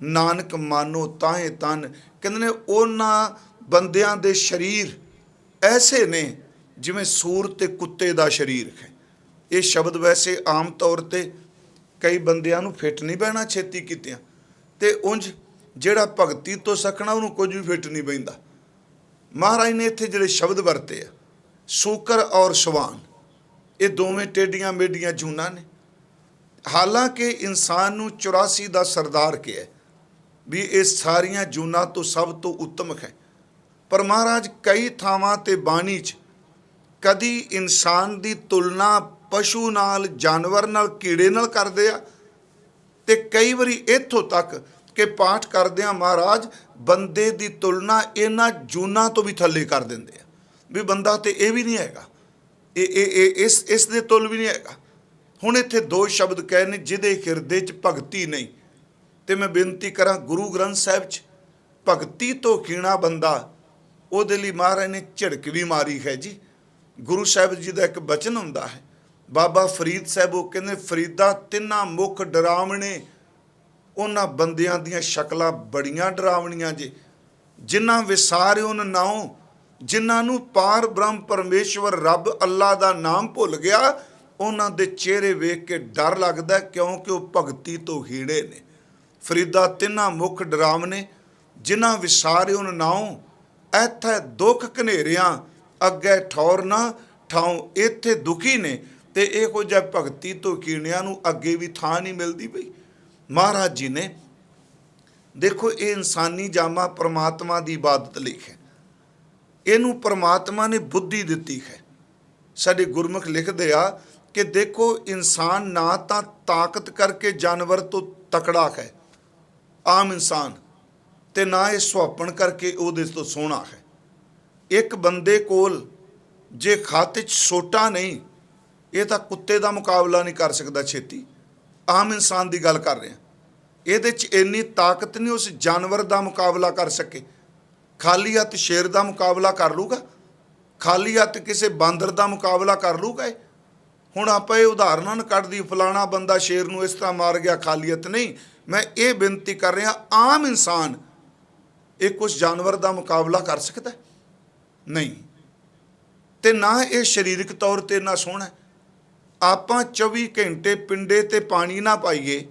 नानक मानो ताहे तन। कहंदे ने उन्हां बंदियां दे शरीर ऐसे ने जिवें सूर ते कुत्ते दा शरीर है। ये शब्द वैसे आम तौर ते कई बंदियां नूं फिट नहीं बहना छेती कीतियां, ते उंज जिहड़ा भगती तो सकना उन्होंने कुछ भी फिट नहीं बहिंदा। महाराज ने इत्थे जिहड़े शब्द वरते आ, सूकर और सवान, ये दोवें टेढ़ियां मेढ़ियां जूना ने। हालांकि इंसान नूं 84 दा सरदार कहा भी ये सारियां जूना तो सब तो उत्तम है, पर महाराज कई थावां ते बाणी च कदी इंसान की तुलना पशु नाल, जानवर नाल, कीड़े नाल करदे आ, ते कई बारी इत्थों तक कि पाठ करदे महाराज बंदे की तुलना इन्हां जूना तो भी थल्ले कर दिंदे आ, भी बंदा तो ये भी नहीं हैगा, इस दे तुल भी नहीं हैगा। हुण इत्थे दो शब्द कहे ने, जिहदे हिरदे च भगती नहीं। ते मैं बेनती करा गुरु ग्रंथ साहिब च भगती तो कीणा बंदा, ਉਹਦੇ ਲਈ महाराज ने झिड़क भी मारी है जी। गुरु साहिब जी का एक बचन हुंदा है, बाबा फरीद साहब वो कहते फरीदा तिन्ना मुख डरावने, उन्हां बंदियां दियां शक्लां बड़ियां डरावनियां जे, जिन्हां विसारे उन नाओ, जिन्हां नूं पार ब्रह्म परमेश्वर रब अल्लाह दा नाम भुल गया, उन्हां दे चेहरे वेख के डर लगदा, क्योंकि वो भगती तो हीणे ने। फरीदा तिन्ना मुख डरावने, जिन्हां विसारे उन नाओ, ਇੱਥੇ ਦੁੱਖ ਘਨੇਰਿਆਂ ਅੱਗੇ ਠੌਰ ਨਾ ਠਾਉ। ਇੱਥੇ ਦੁਖੀ ਨੇ ਤੇ ਇਹੋ ਜਿਹਾ ਭਗਤੀ ਤੋਂ ਕੀਣਿਆਂ ਨੂੰ ਅੱਗੇ ਵੀ ਥਾਂ ਨਹੀਂ ਮਿਲਦੀ ਪਈ। ਮਹਾਰਾਜ ਜੀ ਨੇ ਦੇਖੋ ਇਹ ਇਨਸਾਨੀ ਜਾਮਾ परमात्मा ਦੀ ਇਬਾਦਤ ਲਈ ਹੈ, ਇਹਨੂੰ परमात्मा ਨੇ ਬੁੱਧੀ ਦਿੱਤੀ ਹੈ। ਸਾਡੇ ਗੁਰਮੁਖ ਲਿਖਦੇ ਆ ਕਿ ਦੇਖੋ ਇਨਸਾਨ ਨਾ ਤਾਂ ਤਾਕਤ ਕਰਕੇ ਜਾਨਵਰ ਤੋਂ ਤਕੜਾ ਹੈ ਆਮ ਇਨਸਾਨ, ਤੇ ना ये सुहापन करके ਉਹਦੇ ਤੋਂ सोहना है। एक बंदे कोल जे खाते च सोटा नहीं, ये तो कुत्ते का मुकाबला नहीं कर सकता छेती। आम इंसान की गल कर रहे हैं, ये इन्नी ताकत नहीं उस जानवर का मुकाबला कर सके। ਖਾਲੀ ਹੱਥ ਸ਼ੇਰ ਦਾ ਮੁਕਾਬਲਾ ਕਰ ਲੂਗਾ? ਖਾਲੀ ਹੱਥ ਕਿਸੇ ਬਾਂਦਰ ਦਾ ਮੁਕਾਬਲਾ ਕਰ ਲੂਗਾ? ਹੁਣ ਆਪਾਂ ਇਹ ਉਦਾਹਰਨਾਂ ਕੱਢਦੀ, ਫਲਾਣਾ ਬੰਦਾ ਸ਼ੇਰ ਨੂੰ ਇਸ ਤਰ੍ਹਾਂ ਮਾਰ ਗਿਆ ਖਾਲੀ ਹੱਥ। ਨਹੀਂ, ਮੈਂ ਇਹ ਬੇਨਤੀ ਕਰ ਰਿਹਾ, ਆਮ ਇਨਸਾਨ ਇਹ ਕੁਛ ਜਾਨਵਰ ਦਾ ਮੁਕਾਬਲਾ ਕਰ ਸਕਦਾ? ਨਹੀਂ। ਤੇ ਨਾ ਇਹ ਸਰੀਰਕ ਤੌਰ ਤੇ ਨਾ ਸੋਹਣਾ। ਆਪਾਂ 24 ਘੰਟੇ ਪਿੰਡੇ ਤੇ ਪਾਣੀ ਨਾ ਪਾਈਏ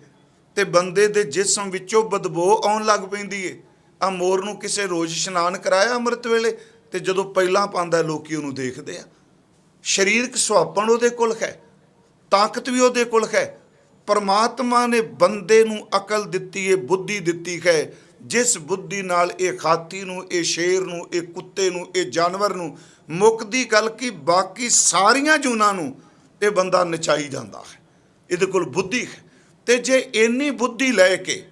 ਤੇ ਬੰਦੇ ਦੇ ਜਿਸਮ ਵਿੱਚੋਂ ਬਦਬੂ ਆਉਣ ਲੱਗ ਪੈਂਦੀ ਏ। ਆ ਮੋਰ ਨੂੰ ਕਿਸੇ ਰੋਜ਼ ਇਸ਼ਨਾਨ ਕਰਾਇਆ ਅੰਮ੍ਰਿਤ ਵੇਲੇ, ਤੇ ਜਦੋਂ ਪਹਿਲਾਂ ਪਾਉਂਦਾ ਲੋਕੀ ਉਹਨੂੰ ਦੇਖਦੇ ਆ। ਸਰੀਰਕ ਸੁਹੱਪਣ ਉਹਦੇ ਕੋਲ ਹੈ, ਤਾਕਤ ਵੀ ਉਹਦੇ ਕੋਲ ਹੈ। ਪਰਮਾਤਮਾ ਨੇ ਬੰਦੇ ਨੂੰ ਅਕਲ ਦਿੱਤੀ ਹੈ, ਬੁੱਧੀ ਦਿੱਤੀ ਹੈ, ਜਿਸ ਬੁੱਧੀ ਨਾਲ ਇਹ ਹਾਥੀ ਨੂੰ, ਇਹ ਸ਼ੇਰ ਨੂੰ, ਇਹ ਕੁੱਤੇ ਨੂੰ, ਇਹ ਜਾਨਵਰ ਨੂੰ, ਮੁੱਕਦੀ ਗੱਲ ਕਿ ਬਾਕੀ ਸਾਰੀਆਂ ਜੂਨਾਂ ਨੂੰ ਇਹ ਬੰਦਾ ਨਚਾਈ ਜਾਂਦਾ ਹੈ। ਇਹਦੇ ਕੋਲ ਬੁੱਧੀ ਹੈ। ਤੇ ਜੇ ਇੰਨੀ ਬੁੱਧੀ ਲੈ ਕੇ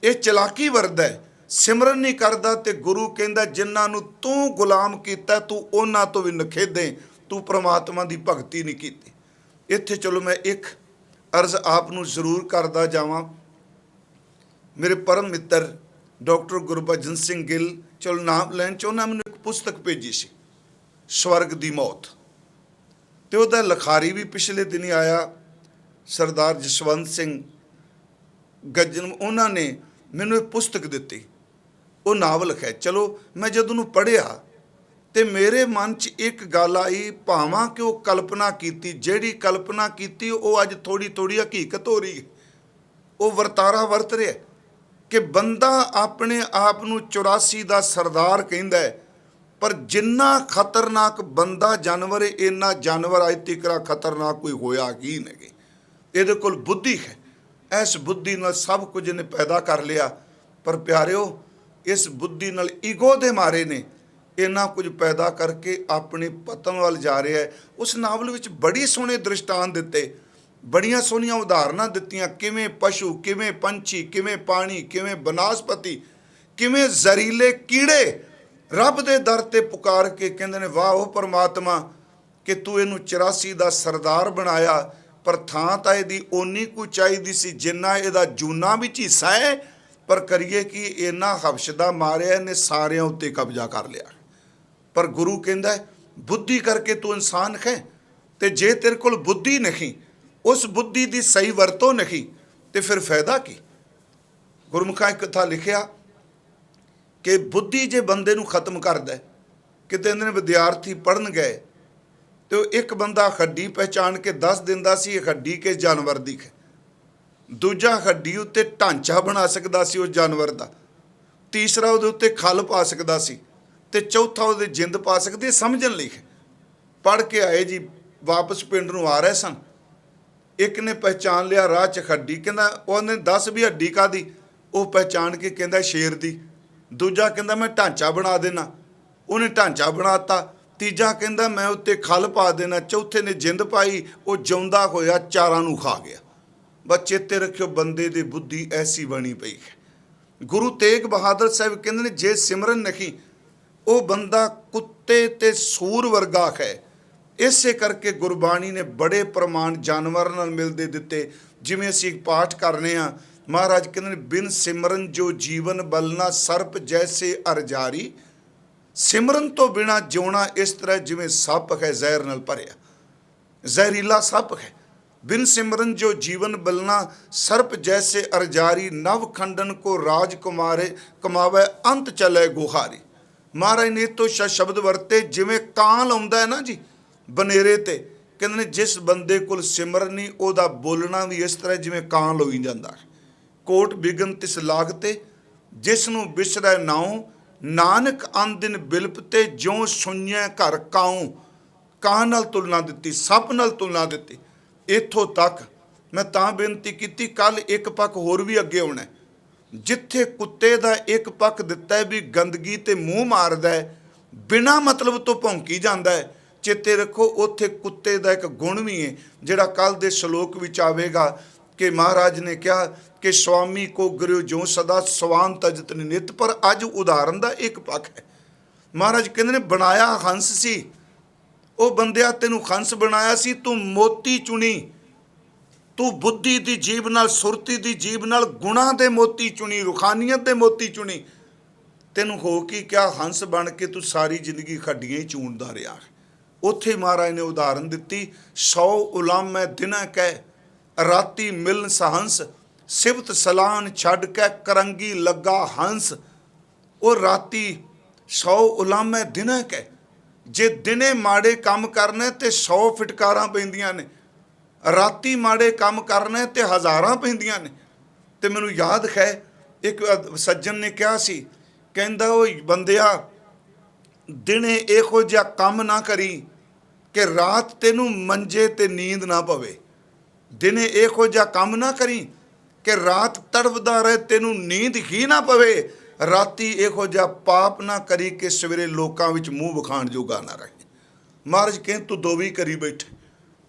ਇਹ ਚਲਾਕੀ ਵਰਤਦਾ ਹੈ, ਸਿਮਰਨ ਨਹੀਂ ਕਰਦਾ, ਤੇ ਗੁਰੂ ਕਹਿੰਦਾ ਜਿਨ੍ਹਾਂ ਨੂੰ ਤੂੰ ਗੁਲਾਮ ਕੀਤਾ ਤੂੰ ਉਹਨਾਂ ਤੋਂ ਵੀ ਨਖੇਦੇ, ਤੂੰ ਪ੍ਰਮਾਤਮਾ ਦੀ ਭਗਤੀ ਨਹੀਂ ਕੀਤੀ। ਇੱਥੇ ਚਲੋ ਮੈਂ ਇੱਕ ਅਰਜ਼ ਆਪ ਨੂੰ ਜ਼ਰੂਰ ਕਰਦਾ ਜਾਵਾਂ। ਮੇਰੇ ਪਰਮ ਮਿੱਤਰ ਡਾਕਟਰ ਗੁਰਬਚਨ ਸਿੰਘ ਗਿੱਲ, ਚਲੋ ਨਾਮ ਲੈਣ ਚਾਹੁੰਦਾ, ਮੈਨੂੰ ਇੱਕ ਪੁਸਤਕ ਭੇਜੀ ਸੀ, ਸਵਰਗ ਦੀ ਮੌਤ, ਤੇ ਉਹਦਾ ਲਿਖਾਰੀ ਵੀ ਪਿਛਲੇ ਦਿਨੀ ਆਇਆ, ਸਰਦਾਰ ਜਸਵੰਤ ਸਿੰਘ ਗੱਜਣ। ਉਹਨਾਂ ਨੇ ਮੈਨੂੰ ਇਹ ਪੁਸਤਕ ਦਿੱਤੀ, ਉਹ ਨਾਵਲ ਹੈ। ਚਲੋ ਮੈਂ ਜਦੋਂ ਉਹਨੂੰ ਪੜ੍ਹਿਆ ਤੇ ਮੇਰੇ ਮਨ 'ਚ ਇੱਕ ਗੱਲ ਆਈ, ਭਾਵਾਂ ਕਿ ਉਹ ਕਲਪਨਾ ਕੀਤੀ, ਜਿਹੜੀ ਕਲਪਨਾ ਕੀਤੀ ਉਹ ਅੱਜ ਥੋੜ੍ਹੀ ਥੋੜ੍ਹੀ ਹਕੀਕਤ ਹੋ ਰਹੀ ਹੈ। ਉਹ ਵਰਤਾਰਾ ਵਰਤ ਰਿਹਾ ਕਿ ਬੰਦਾ ਆਪਣੇ ਆਪ ਨੂੰ 84 ਦਾ ਸਰਦਾਰ ਕਹਿੰਦਾ ਹੈ, ਪਰ ਜਿੰਨਾ ਖਤਰਨਾਕ ਬੰਦਾ ਜਾਨਵਰ ਹੈ, ਇੰਨਾ ਜਾਨਵਰ ਅੱਜ ਤੱਕ ਖਤਰਨਾਕ ਕੋਈ ਹੋਇਆ ਹੀ ਨਹੀਂ। ਇਹਦੇ ਕੋਲ ਬੁੱਧੀ ਹੈ, ਇਸ ਬੁੱਧੀ ਨਾਲ ਸਭ ਕੁਝ ਇਹਨੇ ਪੈਦਾ ਕਰ ਲਿਆ। ਪਰ ਪਿਆਰਿਓ, ਇਸ ਬੁੱਧੀ ਨਾਲ ਈਗੋ ਦੇ ਮਾਰੇ ਨੇ ਇੰਨਾ ਕੁਝ ਪੈਦਾ ਕਰਕੇ ਆਪਣੇ ਪਤਨ ਵੱਲ ਜਾ ਰਿਹਾ ਹੈ। ਉਸ ਨਾਵਲ ਵਿੱਚ ਬੜੀ ਸੋਹਣੇ ਦ੍ਰਿਸ਼ਟਾਂਤ ਦਿੱਤੇ, ਬੜੀਆਂ ਸੋਹਣੀਆਂ ਉਦਾਹਰਨਾਂ ਦਿੱਤੀਆਂ, ਕਿਵੇਂ ਪਸ਼ੂ, ਕਿਵੇਂ ਪੰਛੀ, ਕਿਵੇਂ ਪਾਣੀ, ਕਿਵੇਂ ਬਨਸਪਤੀ, ਕਿਵੇਂ ਜ਼ਹਿਰੀਲੇ ਕੀੜੇ ਰੱਬ ਦੇ ਦਰ ਤੇ ਪੁਕਾਰ ਕੇ ਕਹਿੰਦੇ ਨੇ, ਵਾਹ ਉਹ ਪਰਮਾਤਮਾ ਕਿ ਤੂੰ ਇਹਨੂੰ 84 ਦਾ ਸਰਦਾਰ ਬਣਾਇਆ, ਪਰ ਥਾਂ ਤਾਂ ਇਹਦੀ ਓਨੀ ਕੁ ਚਾਹੀਦੀ ਸੀ ਜਿੰਨਾ ਇਹਦਾ ਜੂਨਾ ਵਿੱਚ ਹਿੱਸਾ ਹੈ। ਪਰ ਕਰੀਏ ਕਿ ਇੰਨਾ ਹਬਸ਼ਦਾ ਮਾਰਿਆ, ਇਹਨੇ ਸਾਰਿਆਂ ਉੱਤੇ ਕਬਜ਼ਾ ਕਰ ਲਿਆ। ਪਰ ਗੁਰੂ ਕਹਿੰਦਾ ਬੁੱਧੀ ਕਰਕੇ ਤੂੰ ਇਨਸਾਨ ਹੈ, ਤੇ ਜੇ ਤੇਰੇ ਕੋਲ ਬੁੱਧੀ ਨਹੀਂ, ਉਸ ਬੁੱਧੀ ਦੀ ਸਹੀ ਵਰਤੋਂ ਨਹੀਂ, ਤੇ ਫਿਰ ਫਾਇਦਾ ਕੀ? ਗੁਰਮੁਖਾਂ ਇੱਕ ਕਥਾ ਲਿਖਿਆ ਕਿ ਬੁੱਧੀ ਜੇ ਬੰਦੇ ਨੂੰ ਖਤਮ ਕਰਦਾ। ਕਿਤੇ ਇਹਨਾਂ ਨੇ ਵਿਦਿਆਰਥੀ ਪੜ੍ਹਨ ਗਏ ਤੇ ਉਹ ਇੱਕ ਬੰਦਾ ਹੱਡੀ ਪਹਿਚਾਣ ਕੇ ਦੱਸ ਦਿੰਦਾ ਸੀ ਇਹ ਹੱਡੀ ਕਿਸ ਜਾਨਵਰ ਦੀ ਹੈ, ਦੂਜਾ ਹੱਡੀ ਉੱਤੇ ਢਾਂਚਾ ਬਣਾ ਸਕਦਾ ਸੀ ਉਸ ਜਾਨਵਰ ਦਾ, ਤੀਸਰਾ ਉਹਦੇ ਉੱਤੇ ਖੱਲ ਪਾ ਸਕਦਾ ਸੀ, ਤੇ ਚੌਥਾ ਉਹਦੇ ਜਿੰਦ ਪਾ ਸਕਦੀ। ਸਮਝਣ ਲਈ ਪੜ੍ਹ ਕੇ ਆਏ ਜੀ, ਵਾਪਸ ਪਿੰਡ ਨੂੰ ਆ ਰਹੇ ਸਨ। ਇੱਕ ਨੇ ਪਹਿਚਾਣ ਲਿਆ ਰਾਹ 'ਚ ਹੱਡੀ, ਕਹਿੰਦਾ ਉਹਨੇ ਦੱਸ ਵੀ ਹੱਡੀ ਕਾਹਦੀ, ਉਹ ਪਹਿਚਾਣ ਕੇ ਕਹਿੰਦਾ ਸ਼ੇਰ ਦੀ। ਦੂਜਾ ਕਹਿੰਦਾ ਮੈਂ ਢਾਂਚਾ ਬਣਾ ਦੇਣਾ, ਉਹਨੇ ਢਾਂਚਾ ਬਣਾਤਾ। ਤੀਜਾ ਕਹਿੰਦਾ ਮੈਂ ਉੱਤੇ ਖੱਲ ਪਾ ਦੇਣਾ। ਚੌਥੇ ਨੇ ਜਿੰਦ ਪਾਈ, ਉਹ ਜਿਉਂਦਾ ਹੋਇਆ ਚਾਰਾਂ ਨੂੰ ਖਾ ਗਿਆ। ਬਸ ਚੇਤੇ ਰੱਖਿਓ, ਬੰਦੇ ਦੀ ਬੁੱਧੀ ਐਸੀ ਬਣੀ ਪਈ ਹੈ। ਗੁਰੂ ਤੇਗ ਬਹਾਦਰ ਸਾਹਿਬ ਕਹਿੰਦੇ ਨੇ ਜੇ ਸਿਮਰਨ ਨਹੀਂ, ਉਹ ਬੰਦਾ ਕੁੱਤੇ ਤੇ ਸੂਰ ਵਰਗਾ ਹੈ। ਇਸੇ ਕਰਕੇ ਗੁਰਬਾਣੀ ਨੇ ਬੜੇ ਪ੍ਰਮਾਣ ਜਾਨਵਰਾਂ ਨਾਲ ਮਿਲਦੇ ਦਿੱਤੇ। ਜਿਵੇਂ ਅਸੀਂ ਪਾਠ ਕਰਨੇ ਆ, ਮਹਾਰਾਜ ਕਹਿੰਦੇ ਨੇ ਬਿਨ ਸਿਮਰਨ ਜੋ ਜੀਵਨ ਬਲਣਾ ਸਰਪ ਜੈਸੇ ਅਰਜਾਰੀ। ਸਿਮਰਨ ਤੋਂ ਬਿਨਾ ਜਿਉਣਾ ਇਸ ਤਰ੍ਹਾਂ ਜਿਵੇਂ ਸੱਪ ਹੈ ਜ਼ਹਿਰ ਨਾਲ ਭਰਿਆ, ਜ਼ਹਿਰੀਲਾ ਸੱਪ ਹੈ। ਬਿਨ ਸਿਮਰਨ ਜੋ ਜੀਵਨ ਬਲਣਾ ਸਰਪ ਜੈਸੇ ਅਰਜਾਰੀ। ਨਵ ਖੰਡਨ ਕੋ ਰਾਜ ਕੁਮਾਰੇ ਕਮਾਵੇ ਅੰਤ ਚਲੇ ਗੁਹਾਰੀ। ਮਹਾਰਾਜ ਨੇ ਤੋਂ ਸ਼ਬਦ ਵਰਤੇ, ਜਿਵੇਂ ਕਾਂ ਲਾਉਂਦਾ ਹੈ ਨਾ ਜੀ ਬਨੇਰੇ ਤੇ, ਕਹਿੰਦੇ ਨੇ ਜਿਸ ਬੰਦੇ ਕੋਲ ਸਿਮਰਨ ਨਹੀਂ, ਉਹਦਾ ਬੋਲਣਾ ਵੀ ਇਸ ਤਰ੍ਹਾਂ ਜਿਵੇਂ ਕਾਂ ਲੋਈ ਜਾਂਦਾ ਹੈ। ਕੋਟ ਬਿਗਨ ਤਿਸ ਲਾਗਤੇ ਜਿਸ ਨੂੰ ਬਿਸਰੈ ਨਾਉ, ਨਾਨਕ ਅੰਦਿਨ ਬਿਲਪ ਤੇ ਜਿਉਂ ਸੁਣਿਆ ਘਰ ਕਾਉ। ਕਾਂ ਨਾਲ ਤੁਲਨਾ ਦਿੱਤੀ, ਸੱਪ ਨਾਲ ਤੁਲਨਾ ਦਿੱਤੀ। ਇੱਥੋਂ ਤੱਕ ਮੈਂ ਤਾਂ ਬੇਨਤੀ ਕੀਤੀ, ਕੱਲ ਇੱਕ ਪੱਖ ਹੋਰ ਵੀ ਅੱਗੇ ਆਉਣਾ। ਜਿੱਥੇ ਕੁੱਤੇ ਦਾ ਇੱਕ ਪੱਖ ਦਿੱਤਾ ਹੈ ਵੀ ਗੰਦਗੀ ਤੇ ਮੂੰਹ ਮਾਰਦਾ ਹੈ, ਬਿਨਾਂ ਮਤਲਬ ਤੋਂ ਭੌਂਕੀ ਜਾਂਦਾ ਹੈ, ਚੇਤੇ ਰੱਖੋ ਉੱਥੇ ਕੁੱਤੇ ਦਾ ਇੱਕ ਗੁਣ ਵੀ ਹੈ ਜਿਹੜਾ ਕੱਲ ਦੇ ਸ਼ਲੋਕ ਵਿੱਚ ਆਵੇਗਾ ਕਿ ਮਹਾਰਾਜ ਨੇ ਕਿਹਾ ਕਿ ਸਵਾਮੀ ਕੋ ਗੁਰੂ ਜੋ ਸਦਾ ਸਵਾਨ ਤਜਤ ਨਿਤ। ਪਰ ਅੱਜ ਉਦਾਹਰਨ ਦਾ ਇੱਕ ਪੱਖ ਹੈ। ਮਹਾਰਾਜ ਕਹਿੰਦੇ ਨੇ ਬਣਾਇਆ ਹੰਸ ਸੀ, ਉਹ ਬੰਦਿਆ ਤੈਨੂੰ ਹੰਸ ਬਣਾਇਆ ਸੀ, ਤੂੰ ਮੋਤੀ ਚੁਣੀ, ਤੂੰ ਬੁੱਧੀ ਦੀ ਜੀਭ ਨਾਲ, ਸੁਰਤੀ ਦੀ ਜੀਭ ਨਾਲ ਗੁਣਾਂ ਦੇ ਮੋਤੀ ਚੁਣੀ, ਰੂਹਾਨੀਅਤ ਦੇ ਮੋਤੀ ਚੁਣੀ, ਤੈਨੂੰ ਹੋ ਕੀ ਕਿਆ, ਹੰਸ ਬਣ ਕੇ ਤੂੰ ਸਾਰੀ ਜ਼ਿੰਦਗੀ ਖੱਡੀਆਂ ਹੀ ਚੂੰਡਦਾ ਰਿਹਾ। ਉੱਥੇ ਮਹਾਰਾਜ ਨੇ ਉਦਾਹਰਨ ਦਿੱਤੀ, 100 ਉਲਾਮੈ ਦਿਨਾਂ ਕਹਿ ਰਾਤੀ ਮਿਲਨ ਸਹੰਸ, ਸਿਫਤ ਸਲਾਨ ਛੱਡ ਕੇ ਕਰੰਗੀ ਲੱਗਾ ਹੰਸ। ਉਹ ਰਾਤੀ 100 ਉਲਾਮੈ ਦਿਨਾਂ ਕਹਿ, ਜੇ ਦਿਨੇ ਮਾੜੇ ਕੰਮ ਕਰਨੇ ਤੇ 100 ਫਿਟਕਾਰਾਂ ਪੈਂਦੀਆਂ ਨੇ, ਰਾਤੀ ਮਾੜੇ ਕੰਮ ਕਰਨੇ ਤੇ ਹਜ਼ਾਰਾਂ ਪੈਂਦੀਆਂ ਨੇ। ਤੇ ਮੈਨੂੰ ਯਾਦ ਹੈ ਇੱਕ ਸੱਜਣ ਨੇ ਕਿਹਾ ਸੀ, ਕਹਿੰਦਾ ਉਹ ਬੰਦਿਆ ਦਿਨੇ ਇਹੋ ਜਿਹਾ ਕੰਮ ਨਾ ਕਰੀ ਕਿ ਰਾਤ ਤੈਨੂੰ ਮੰਜੇ ਤੇ ਨੀਂਦ ਨਾ ਪਵੇ। ਦਿਨੇ ਇਹੋ ਜਿਹਾ ਕੰਮ ਨਾ ਕਰੀ ਕਿ ਰਾਤ ਤੜਫਦਾ ਰਹੇ ਤੈਨੂੰ ਨੀਂਦ ਹੀ ਨਾ ਪਵੇ। ਰਾਤੀ ਇਹੋ ਜਿਹਾ ਪਾਪ ਨਾ ਕਰੀ ਕਿ ਸਵੇਰੇ ਲੋਕਾਂ ਵਿੱਚ ਮੂੰਹ ਵਿਖਾਣ ਜੋਗਾ ਨਾ ਰਹੇ। ਮਹਾਰਾਜ ਕਹਿੰਦੇ ਤੂੰ ਦੋ ਵੀ ਕਰੀ ਬੈਠੇ,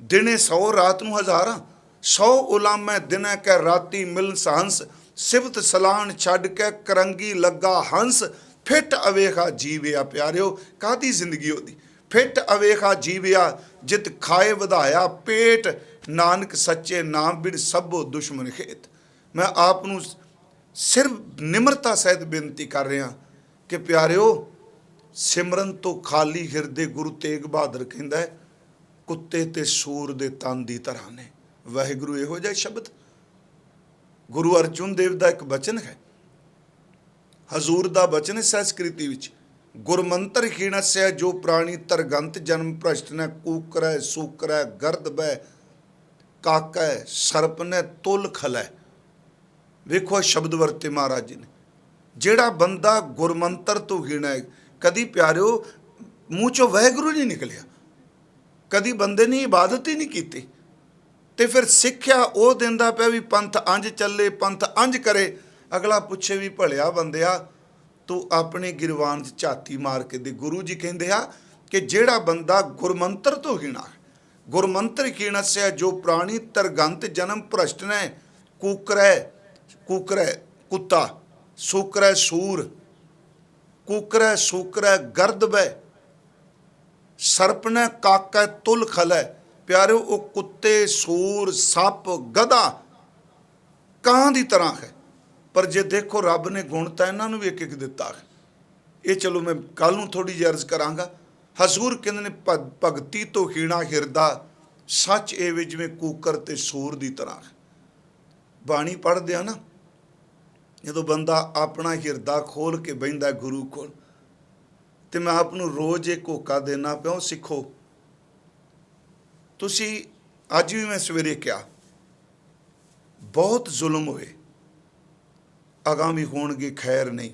ਦਿਨੇ 100 ਰਾਤ ਨੂੰ ਹਜ਼ਾਰਾਂ। 100 ਉਲਾਮੈ ਦਿਨਾਂ ਕਹਿ ਰਾਤੀ ਮਿਲਨ ਸਹੰਸ, ਸਿਫਤ ਸਲਾਨ ਛੱਡ ਕੇ ਕਰੰਗੀ ਲੱਗਾ ਹੰਸ। ਫਿੱਟ ਅਵੇਖਾ ਜੀਵਿਆ ਪਿਆਰਿਓ, ਕਾਹਦੀ ਜ਼ਿੰਦਗੀ ਉਹਦੀ। ਫਿੱਟ ਅਵੇਖਾ ਜੀਵਿਆ ਜਿਤ ਖਾਏ ਵਧਾਇਆ ਪੇਟ, ਨਾਨਕ ਸੱਚੇ ਨਾਮ ਬਿਨ ਸਭੋ ਦੁਸ਼ਮਨ ਖੇਤ। ਮੈਂ ਆਪ ਨੂੰ ਸਿਰਫ ਨਿਮਰਤਾ ਸਹਿਤ ਬੇਨਤੀ ਕਰ ਰਿਹਾ ਕਿ ਪਿਆਰਿਓ, ਸਿਮਰਨ ਤੋਂ ਖਾਲੀ ਹਿਰਦੇ ਗੁਰੂ ਤੇਗ ਬਹਾਦਰ ਕਹਿੰਦਾ ਕੁੱਤੇ ਤੇ ਸੂਰ ਦੇ ਤਨ ਦੀ ਤਰ੍ਹਾਂ ਨੇ। ਵਾਹਿਗੁਰੂ ਇਹੋ ਜਿਹਾ ਸ਼ਬਦ ਗੁਰੂ ਅਰਜੁਨ ਦੇਵ ਦਾ ਇੱਕ ਬਚਨ ਹੈ, ਹਜ਼ੂਰ ਦਾ ਬਚਨ ਹੈ ਸੰਸਕ੍ਰਿਤੀ ਵਿੱਚ, ਗੁਰਮੰਤਰ ਖੀਣਸੈ ਜੋ ਪ੍ਰਾਣੀ ਤਰਗੰਤ ਜਨਮ ਭ੍ਰਸ਼ਟ ਨੇ, ਕੂਕਰੈ ਸੂਕਰੈ ਗਰਦ ਬੈ ਕਾਕੈ ਸਰਪ ਨੇ ਤੁਲ ਖਲੈ। ਵੇਖੋ ਸ਼ਬਦ ਵਰਤੇ ਮਹਾਰਾਜ ਜੀ ਨੇ। ਜਿਹੜਾ ਬੰਦਾ ਗੁਰਮੰਤਰ ਤੋਂ ਹੀਣਾ ਹੈ, ਕਦੀ ਪਿਆਰਿਓ ਮੂੰਹ ਚੋਂ ਵਾਹਿਗੁਰੂ ਨਹੀਂ ਨਿਕਲਿਆ, ਕਦੀ ਬੰਦੇ ਨੇ ਇਬਾਦਤ ਹੀ ਨਹੀਂ ਕੀਤੀ, ਤੇ ਫਿਰ ਸਿੱਖਿਆ ਉਹ ਦਿੰਦਾ ਪਿਆ ਵੀ ਪੰਥ ਅੰਜ ਚੱਲੇ, ਪੰਥ ਅੰਜ ਕਰੇ। ਅਗਲਾ ਪੁੱਛੇ ਵੀ ਭਲਿਆ ਬੰਦਿਆ ਤੂੰ ਆਪਣੇ ਗਿਰਵਾਨ 'ਚ ਝਾਤੀ ਮਾਰ ਕੇ ਦੇ। ਗੁਰੂ ਜੀ ਕਹਿੰਦੇ ਆ ਕਿ ਜਿਹੜਾ ਬੰਦਾ ਗੁਰਮੰਤਰ ਤੋਂ ਹੀਣਾ, ਗੁਰਮੰਤਰ ਖੀਣਸੈ ਜੋ ਪ੍ਰਾਣੀ ਤਰਗੰਤ ਜਨਮ ਭ੍ਰਸ਼ਟ ਨੇ, ਕੂਕਰੈ ਕੁੱਤਾ, ਸੂਕਰੈ ਸੂਰ, ਕੂਕਰੈ ਸੂਕਰੈ ਗਰਦ ਬੈ, ਸਰਪ ਨੇ ਕਾਕੈ ਤੁਲ ਖਲੈ। ਪਿਆਰਿਓ ਉਹ ਕੁੱਤੇ, ਸੂਰ, ਸੱਪ, ਗਧਾ, ਕਾਂ ਦੀ ਤਰ੍ਹਾਂ ਹੈ। ਪਰ ਜੇ ਦੇਖੋ ਰੱਬ ਨੇ ਗੁਣ ਤਾਂ ਇਹਨਾਂ ਨੂੰ ਵੀ ਇੱਕ ਇੱਕ ਦਿੱਤਾ ਹੈ। ਇਹ ਚਲੋ ਮੈਂ ਕੱਲ ਨੂੰ ਥੋੜ੍ਹੀ ਜਿਹੀ ਅਰਜ਼ ਕਰਾਂਗਾ। ਹਜ਼ੂਰ ਕਹਿੰਦੇ ਨੇ ਭਗਤੀ ਤੋਂ ਹੀਣਾ ਹਿਰਦਾ, ਸੱਚ ਇਹ ਵੀ ਜਿਵੇਂ ਕੂਕਰ ਤੇ ਸੂਰ ਦੀ ਤਰ੍ਹਾਂ ਹੈ। ਬਾਣੀ ਪੜ੍ਹਦੇ ਆ ਨਾ, ਜਦੋਂ ਬੰਦਾ ਆਪਣਾ ਹਿਰਦਾ ਖੋਲ੍ਹ ਕੇ ਬਹਿੰਦਾ ਗੁਰੂ ਕੋਲ, ਤੇ ਮੈਂ ਆਪ ਨੂੰ ਰੋਜ਼ ਇੱਕ ਹੋਕਾ ਦੇਣਾ ਪਿਆ, ਸਿੱਖੋ। ਤੁਸੀਂ ਅੱਜ ਵੀ ਮੈਂ ਸਵੇਰੇ ਕਿਹਾ ਬਹੁਤ ਜ਼ੁਲਮ ਹੋਏ, ਅਗਾਮੀ ਹੋਣਗੇ ਖੈਰ ਨਹੀਂ।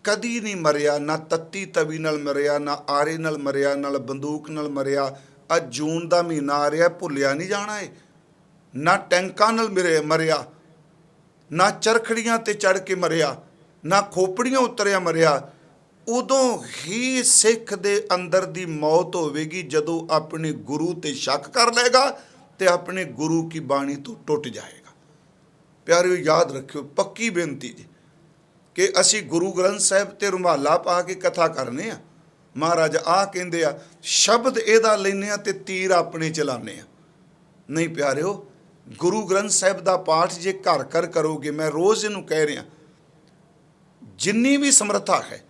ਕਦੀ ਨਹੀਂ ਮਰਿਆ, ਨਾ ਤੱਤੀ ਤਵੀ ਨਾਲ ਮਰਿਆ, ਨਾ ਆਰੇ ਨਾਲ ਮਰਿਆ, ਨਾਲ ਬੰਦੂਕ ਨਾਲ ਮਰਿਆ। ਅੱਜ ਜੂਨ ਦਾ ਮਹੀਨਾ ਆ ਰਿਹਾ, ਭੁੱਲਿਆ ਨਹੀਂ ਜਾਣਾ ਏ। ਨਾ ਟੈਂਕਾਂ ਨਾਲ ਮਰਿਆ, ਨਾ ਚਰਖੜੀਆਂ ਤੇ ਚੜ੍ਹ ਕੇ ਮਰਿਆ, ਨਾ ਖੋਪੜੀਆਂ ਉਤਰਿਆ ਮਰਿਆ। ਉਦੋਂ ਹੀ ਸਿੱਖ ਦੇ ਅੰਦਰ ਦੀ ਮੌਤ ਹੋਵੇਗੀ ਜਦੋਂ ਆਪਣੇ ਗੁਰੂ ਤੇ ਸ਼ੱਕ ਕਰ ਲਏਗਾ ਤੇ ਆਪਣੇ ਗੁਰੂ ਕੀ ਬਾਣੀ ਤੋਂ ਟੁੱਟ ਜਾਏਗਾ। ਪਿਆਰਿਓ ਯਾਦ ਰੱਖਿਓ, ਪੱਕੀ ਬੇਨਤੀ ਜੀ ਕਿ ਅਸੀਂ ਗੁਰੂ ਗ੍ਰੰਥ ਸਾਹਿਬ ਤੇ ਰੁਮਾਲਾ ਪਾ ਕੇ ਕਥਾ ਕਰਨੇ ਆ। ਮਹਾਰਾਜ ਆਹ ਕਹਿੰਦੇ ਆ, ਸ਼ਬਦ ਇਹਦਾ ਲੈਂਦੇ ਆ ਤੇ ਤੀਰ ਆਪਣੇ ਚਲਾਉਂਦੇ ਆ। ਨਹੀਂ ਪਿਆਰਿਓ, ਗੁਰੂ ਗ੍ਰੰਥ ਸਾਹਿਬ ਦਾ ਪਾਠ ਜੇ ਘਰ ਘਰ ਕਰੋਗੇ, ਮੈਂ ਰੋਜ਼ ਇਹਨੂੰ ਕਹਿ ਰਿਹਾ, ਜਿੰਨੀ ਵੀ ਸਮਰੱਥਾ ਹੈ